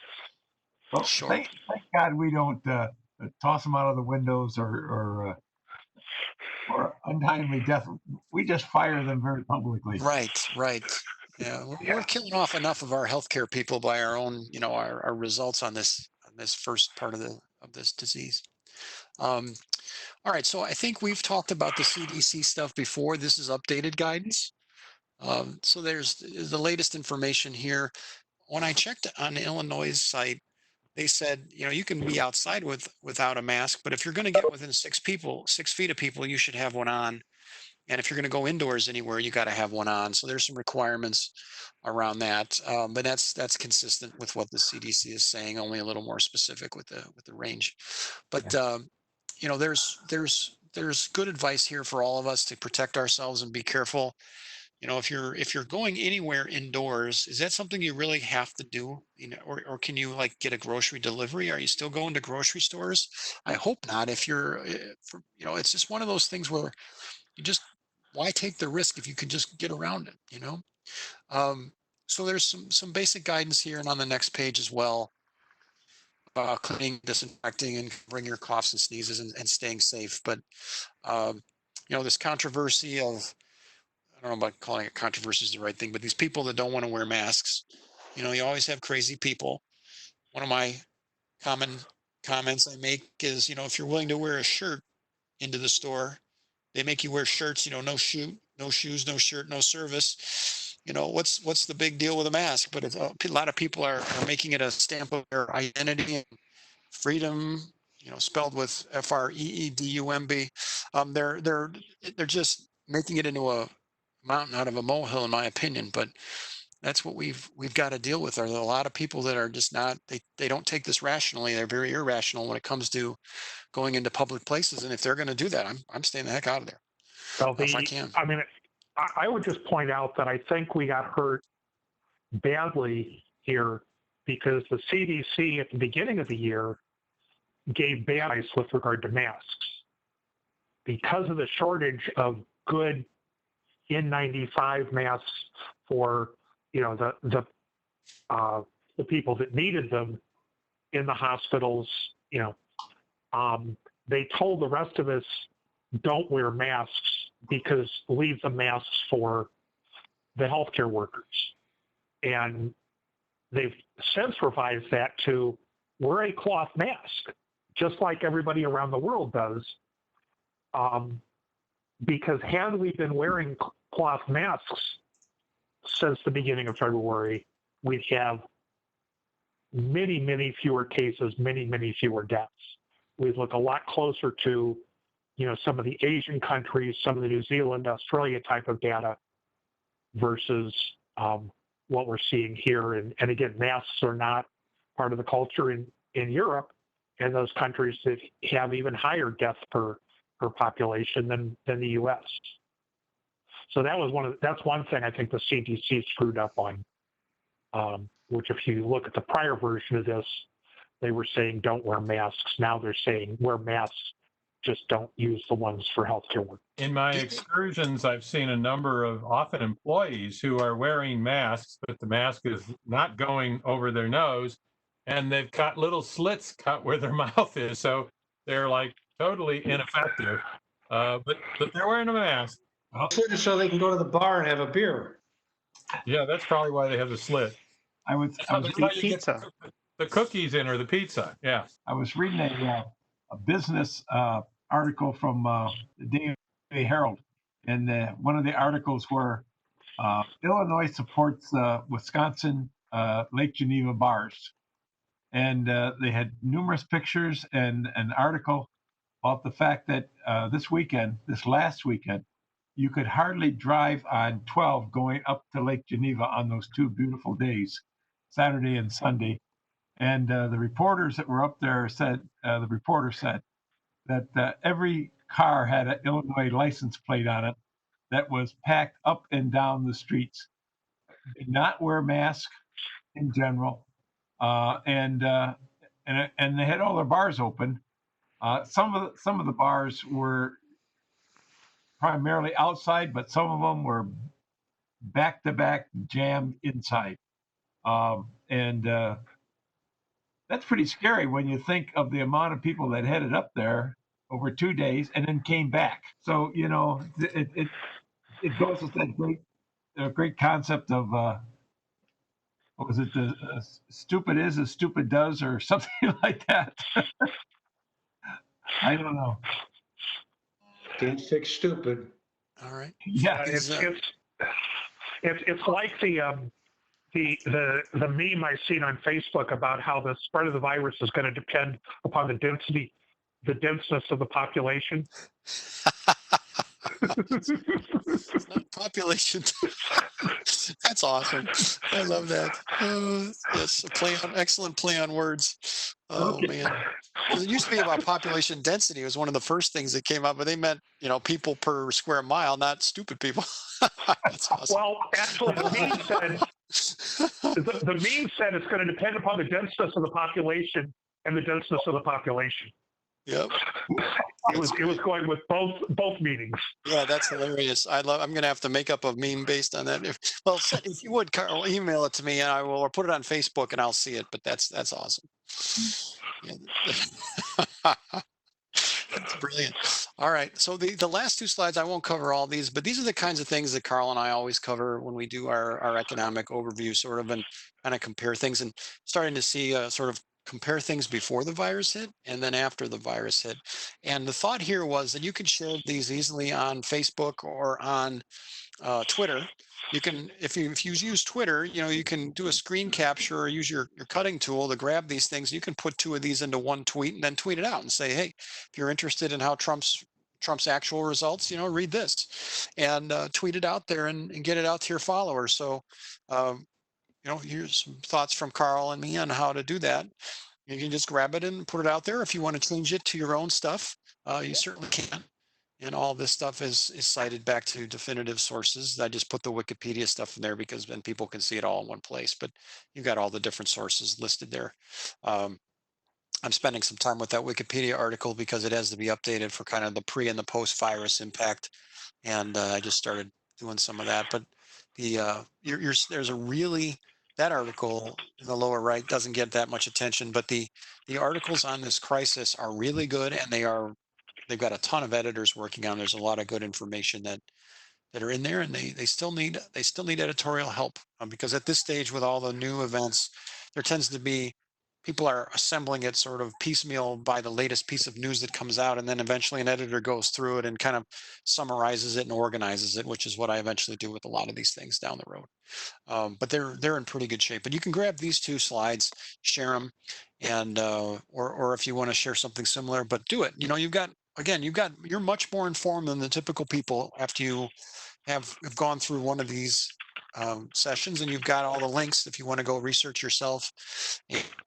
Well, Sure. thank God we don't toss them out of the windows or untimely death. We just fire them very publicly. Right. Yeah, we're killing off enough of our healthcare people by our own, our results on this first part of this disease. All right, so I think we've talked about the CDC stuff before. This is updated guidance. So there's the latest information here. When I checked on Illinois' site, they said, you can be outside without a mask, but if you're going to get within 6 feet of people, you should have one on. And if you're going to go indoors anywhere, you got to have one on. So there's some requirements around that, but that's consistent with what the CDC is saying, only a little more specific with the range. But there's good advice here for all of us to protect ourselves and be careful. If you're going anywhere indoors, is that something you really have to do? Or can you like get a grocery delivery? Are you still going to grocery stores? I hope not. If you're, it's just one of those things where why take the risk if you can just get around it, So there's some basic guidance here and on the next page as well about cleaning, disinfecting, and covering your coughs and sneezes and staying safe. But, this controversy of, I don't know about calling it controversy is the right thing, but these people that don't want to wear masks, you always have crazy people. One of my common comments I make is, if you're willing to wear a shirt into the store, they make you wear shirts, no shoes, no shirt, no service. What's the big deal with a mask? But a lot of people are making it a stamp of their identity and freedom, spelled with FREEDUMB. They're just making it into a mountain out of a molehill, in my opinion. But That's what we've got to deal with. Are there a lot of people that are just not, they don't take this rationally. They're very irrational when it comes to going into public places. And if they're going to do that, I'm staying the heck out of there Well, if I can. I mean, I would just point out that I think we got hurt badly here because the CDC at the beginning of the year gave bad advice with regard to masks because of the shortage of good N95 masks for the people that needed them in the hospitals. They told the rest of us don't wear masks because leave the masks for the healthcare workers. And they've since revised that to wear a cloth mask, just like everybody around the world does. Because had we been wearing cloth masks since the beginning of February, we'd have many, many fewer cases, many, many fewer deaths. We'd look a lot closer to, some of the Asian countries, some of the New Zealand, Australia type of data versus what we're seeing here. And again, masks are not part of the culture in Europe and those countries that have even higher death per population than the U.S. So that's one thing I think the CDC screwed up on, which if you look at the prior version of this, they were saying don't wear masks. Now they're saying wear masks, just don't use the ones for healthcare work. In my excursions, I've seen a number of often employees who are wearing masks, but the mask is not going over their nose, and they've got little slits cut where their mouth is, so they're like totally ineffective. But they're wearing a mask. So they can go to the bar and have a beer. Yeah, that's probably why they have the slit. I was That's how you get Pizza. the cookies in or the pizza. Yeah. I was reading a business article from the Daily Herald, and one of the articles were Illinois supports Wisconsin Lake Geneva bars, and they had numerous pictures and an article about the fact that this last weekend, you could hardly drive on 12 going up to Lake Geneva on those two beautiful days, Saturday and Sunday. And the reporters that were up there said, the reporter said that every car had an Illinois license plate on it that was packed up and down the streets. Did not wear masks in general, and they had all their bars open. Some of the bars were primarily outside, but some of them were back to back jammed inside, and that's pretty scary when you think of the amount of people that headed up there over 2 days and then came back. So it goes with that great concept of what was it? The stupid is as stupid does, or something like that. I don't know. Can't fix stupid. All right. Yeah, It's like the meme I've seen on Facebook about how the spread of the virus is going to depend upon the denseness of the population. It's not population. That's awesome. I love that. Yes, excellent play on words. Oh Okay. man. It used to be about population density. It was one of the first things that came up, but they meant, people per square mile, not stupid people. That's awesome. Well, actually, the meme said it's going to depend upon the denseness of the population and the denseness of the population. Yep. It was going with both meanings. Yeah, that's hilarious. I'm going to have to make up a meme based on that. If you would, Carl, email it to me and I will, or put it on Facebook and I'll see it. But that's awesome. Yeah. That's brilliant. All right. So the last two slides, I won't cover all these, but these are the kinds of things that Carl and I always cover when we do our economic overview, sort of, and kind of compare things, and starting to see sort of compare things before the virus hit and then after the virus hit. And the thought here was that you could share these easily on Facebook or on Twitter. You can, if you use Twitter, you can do a screen capture or use your cutting tool to grab these things. You can put two of these into one tweet and then tweet it out and say, hey, if you're interested in how Trump's actual results, read this, and tweet it out there and get it out to your followers. So here's some thoughts from Carl and me on how to do that. You can just grab it and put it out there. If you want to change it to your own stuff, you certainly can. And all this stuff is cited back to definitive sources. I just put the Wikipedia stuff in there because then people can see it all in one place. But you've got all the different sources listed there. Um, I'm spending some time with that Wikipedia article because it has to be updated for kind of the pre and the post virus impact. And I just started doing some of that. But there's a really, that article in the lower right doesn't get that much attention, but the articles on this crisis are really good, and they've got a ton of editors working on. There's a lot of good information that are in there, and they still need editorial help, because at this stage with all the new events, there tends to be people are assembling it sort of piecemeal by the latest piece of news that comes out, and then eventually an editor goes through it and kind of summarizes it and organizes it, which is what I eventually do with a lot of these things down the road. But they're in pretty good shape. But you can grab these two slides, share them, and or if you want to share something similar, but do it. You're much more informed than the typical people after you have gone through one of these sessions, and you've got all the links if you want to go research yourself.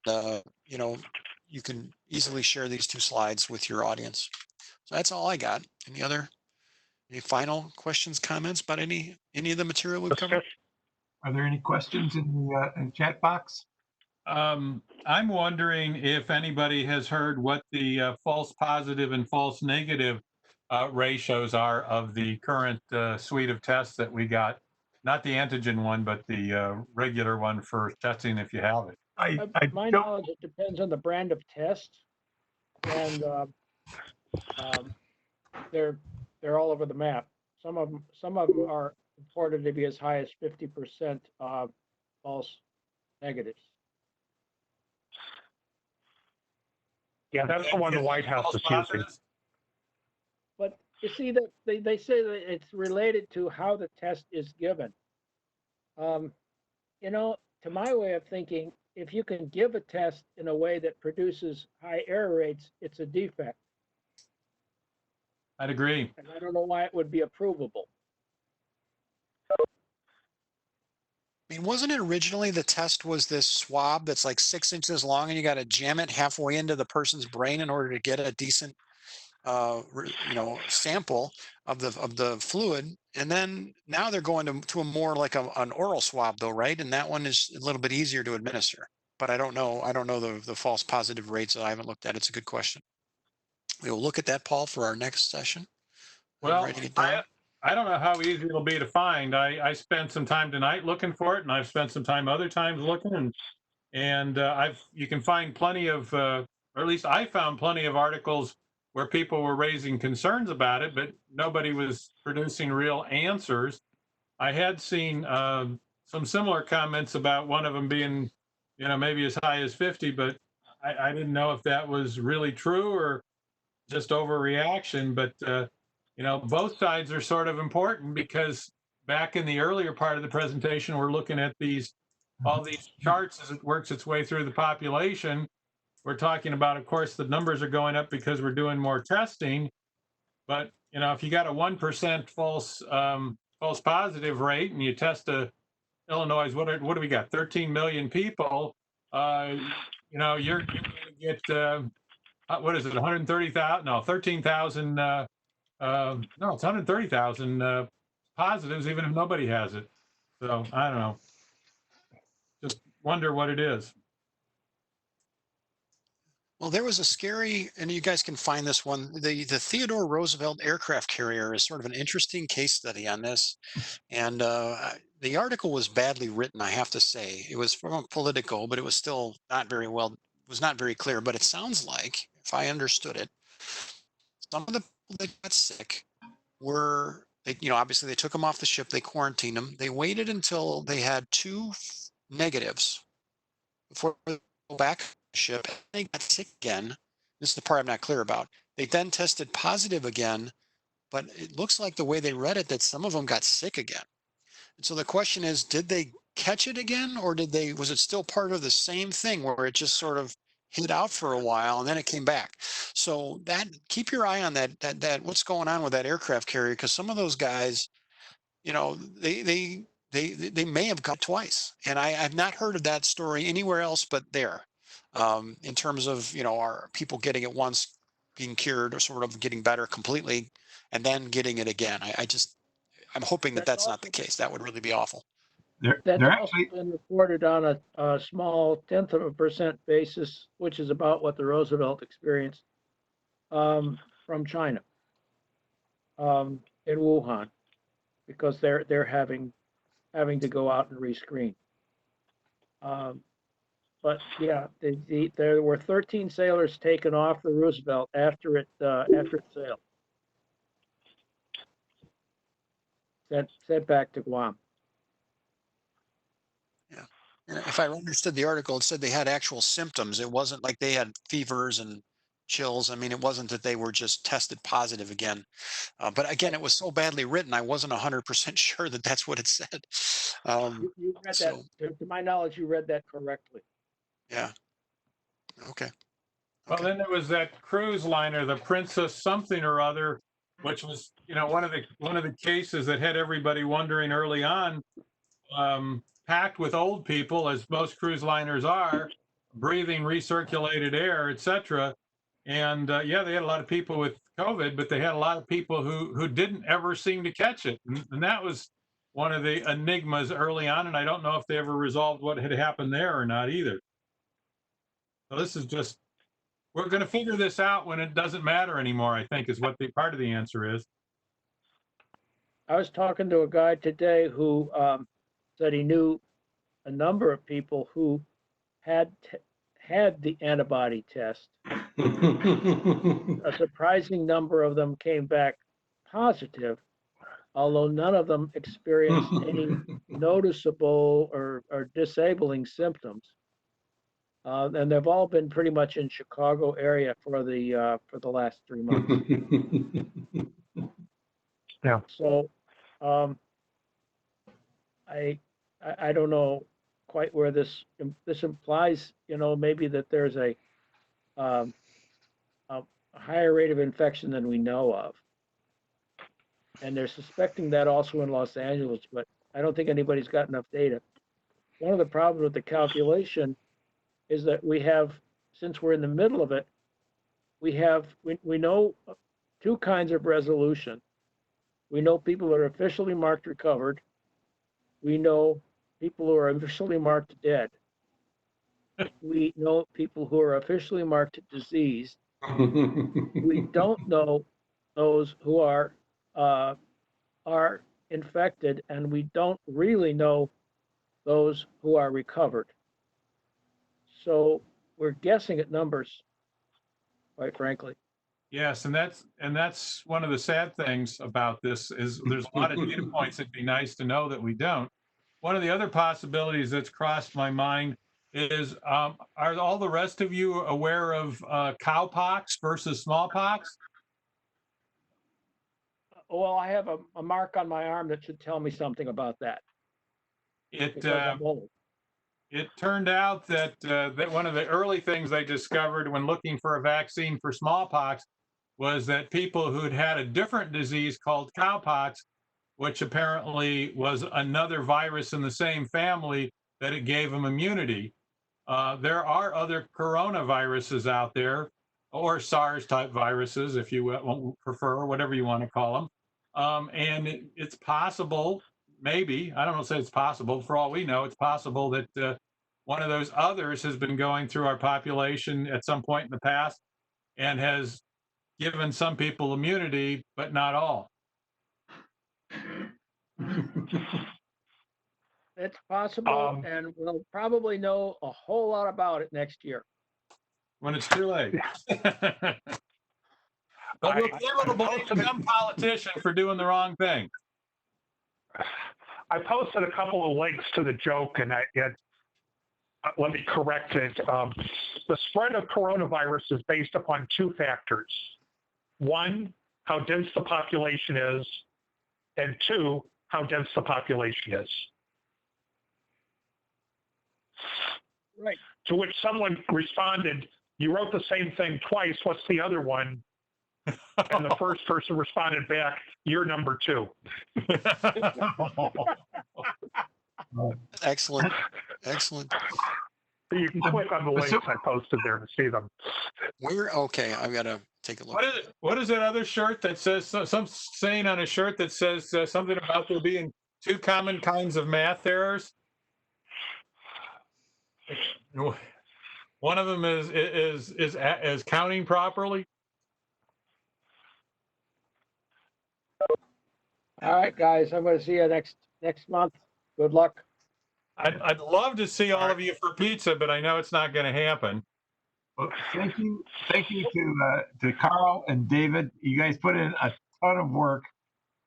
And you can easily share these two slides with your audience. So that's all I got. Any final questions, comments about any of the material we've covered? Are there any questions in the chat box? I'm wondering if anybody has heard what the false positive and false negative ratios are of the current suite of tests that we got. Not the antigen one, but the regular one for testing if you have it. My don't. knowledge, it depends on the brand of test, and they're all over the map. Some of them are reported to be as high as 50% false negatives. Yeah, that's the one the White House False is using. positives? But you see that they say that it's related to how the test is given. To my way of thinking, if you can give a test in a way that produces high error rates, it's a defect. I'd agree. And I don't know why it would be approvable. I mean, wasn't it originally the test was this swab that's like 6 inches long, and you got to jam it halfway into the person's brain in order to get a decent sample of the fluid? And then now they're going to a more like an oral swab though, right? And that one is a little bit easier to administer. But I don't know the false positive rates. I haven't looked at. It's a good question. We will look at that, Paul, for our next session. Well, writing it down. I don't know how easy it'll be to find. I spent some time tonight looking for it, and I've spent some time other times looking, and you can find plenty of, or at least I found plenty of articles where people were raising concerns about it, but nobody was producing real answers. I had seen some similar comments about one of them being, maybe as high as 50, but I didn't know if that was really true or just overreaction. But both sides are sort of important, because back in the earlier part of the presentation, we're looking at all these charts as it works its way through the population. We're talking about, of course, the numbers are going up because we're doing more testing. But if you got a 1% false positive rate, and you test Illinois, what do we got? 13 million people. You're going to get what is it? 130,000? No, 13,000. No, it's 130,000 positives, even if nobody has it. So I don't know. Just wonder what it is. Well, there was a scary, and you guys can find this one. The Theodore Roosevelt aircraft carrier is sort of an interesting case study on this. And the article was badly written, I have to say. It was from Politico, but it was still not very well, it was not very clear. But it sounds like, if I understood it, some of the people that got sick were, obviously they took them off the ship, they quarantined them. They waited until they had 2 negatives before they go back to the ship. They got sick again. This is the part I'm not clear about. They then tested positive again, but it looks like the way they read it that some of them got sick again. And so the question is, did they catch it again, or was it still part of the same thing where it just sort of hid out for a while and then it came back? So keep your eye on that what's going on with that aircraft carrier, because some of those guys, they they may have got twice, and I've not heard of that story anywhere else but there. In terms of, are people getting it once, being cured, or sort of getting better completely, and then getting it again? I'm hoping that That's that's not the also, case. That would really be awful. that's They're also actually, been reported on a small 1/10% basis, which is about what the Roosevelt experienced, from China, in Wuhan, because they're having to go out and rescreen. But yeah, there were 13 sailors taken off the Roosevelt after it sailed, sent back to Guam. Yeah. And if I understood the article, it said they had actual symptoms. It wasn't like they had fevers and chills. I mean, it wasn't that they were just tested positive again. But again, it was so badly written, I wasn't 100% sure that that's what it said. You read that, So, to my knowledge, you read that correctly. yeah. Okay. Well, Okay. then there was that cruise liner, the Princess something or other, which was, one of the cases that had everybody wondering early on, packed with old people, as most cruise liners are, breathing recirculated air, etc. And yeah, they had a lot of people with COVID, but they had a lot of people who didn't ever seem to catch it, and that was one of the enigmas early on. And I don't know if they ever resolved what had happened there or not either. So this is just, we're going to figure this out when it doesn't matter anymore, I think, is what the part of the answer is. I was talking to a guy today who said he knew a number of people who had the antibody test. A surprising number of them came back positive, although none of them experienced any noticeable or disabling symptoms. And they've all been pretty much in Chicago area for the last 3 months. Yeah. So, I don't know quite where this implies, maybe that there's a higher rate of infection than we know of. And they're suspecting that also in Los Angeles, but I don't think anybody's got enough data. One of the problems with the calculation is that we have, since we're in the middle of it, we know two kinds of resolution. We know people that are officially marked recovered. We know people who are officially marked dead. We know people who are officially marked diseased. We don't know those who are infected, and we don't really know those who are recovered. So we're guessing at numbers, quite frankly. Yes, and that's one of the sad things about this is there's a lot of data points it'd be nice to know that we don't. One of the other possibilities that's crossed my mind is, are all the rest of you aware of cowpox versus smallpox? Well, I have a mark on my arm that should tell me something about that, It because I'm old. it turned out that one of the early things they discovered when looking for a vaccine for smallpox was that people who'd had a different disease called cowpox, which apparently was another virus in the same family, that it gave them immunity. There are other coronaviruses out there, or SARS type viruses, if you prefer, whatever you want to call them. And it's possible, maybe, I don't know, say it's possible, for all we know, it's possible that one of those others has been going through our population at some point in the past and has given some people immunity, but not all. It's possible, and we'll probably know a whole lot about it next year. When it's too late. But we'll never blame a dumb politician for doing the wrong thing. I posted a couple of links to the joke, and let me correct it. The spread of coronavirus is based upon two factors. One, how dense the population is, and two, how dense the population is. Right. To which someone responded, "You wrote the same thing twice. What's the other one?" And the first person responded back, "You're number two." Excellent. Excellent. You can click on the links I posted there to see them. Where? Okay, I've got to take a look. What is that other shirt that says some saying on a shirt that says something about there being two common kinds of math errors? One of them is counting properly. All right, guys, I'm gonna see you next month. Good luck. I'd love to see all of you for pizza, but I know it's not going to happen. Well, thank you to Carl and David. You guys put in a ton of work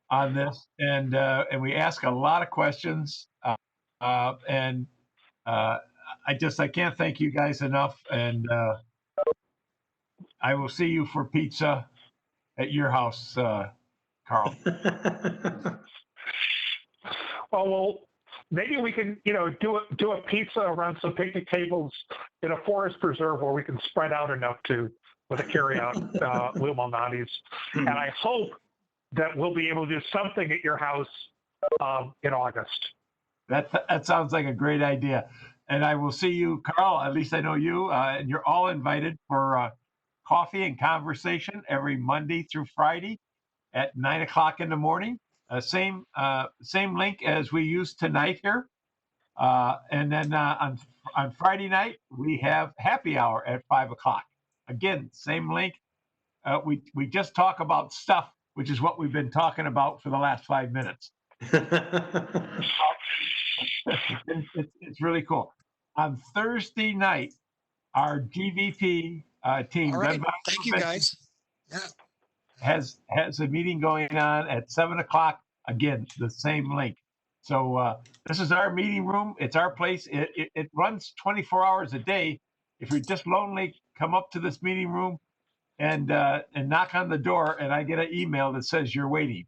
on this, and we ask a lot of questions. And I can't thank you guys enough. And I will see you for pizza at your house, Carl. Well, maybe we can, do a pizza around some picnic tables in a forest preserve where we can spread out enough with a carry-out Lou Malnati's. And I hope that we'll be able to do something at your house in August. That sounds like a great idea. And I will see you, Carl. At least I know you, and you're all invited for coffee and conversation every Monday through Friday at 9 o'clock in the morning. Same link as we used tonight here. And then on Friday night, we have happy hour at 5 o'clock. Again, same link. We just talk about stuff, which is what we've been talking about for the last 5 minutes. It's really cool. On Thursday night, our GVP team, All right. Thank you, guys. Yeah. has a meeting going on at 7 o'clock. Again, the same link. So this is our meeting room. It's our place. It runs 24 hours a day. If you're just lonely, come up to this meeting room and knock on the door, and I get an email that says you're waiting.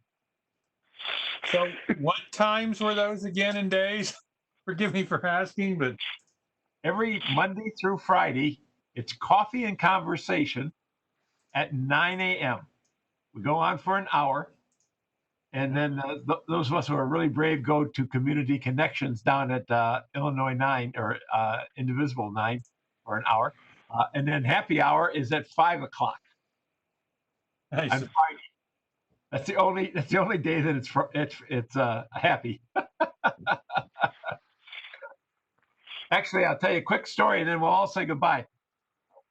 So what times were those again in days? Forgive me for asking, but Every Monday through Friday, it's coffee and conversation at 9 a.m. We go on for an hour. And then those of us who are really brave go to Community Connections down at Illinois 9 or Indivisible 9 for an hour. And then happy hour is at 5 o'clock on Friday. That's the only day that it's happy. Actually, I'll tell you a quick story, and then we'll all say goodbye.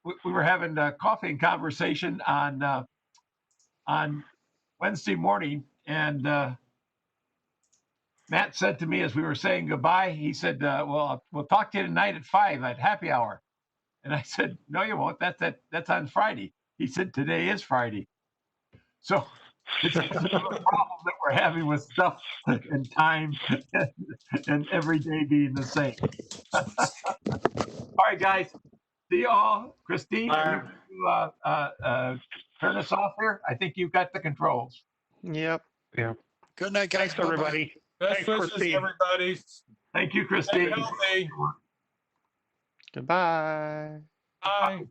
We were having coffee and conversation on Wednesday morning, and Matt said to me as we were saying goodbye, he said, "Well, we'll talk to you tonight at 5 at happy hour." And I said, "No, you won't. That's on Friday." He said, "Today is Friday." So it's another problem that we're having with stuff and time and every day being the same. All right, guys. See you all. Christine, are you turn us off here? I think you've got the controls. Yep. Yeah. Good night, guys. Thanks, everybody. best Thanks, wishes, Christine. everybody. Thank you, Stay Christine. healthy. Goodbye. Bye.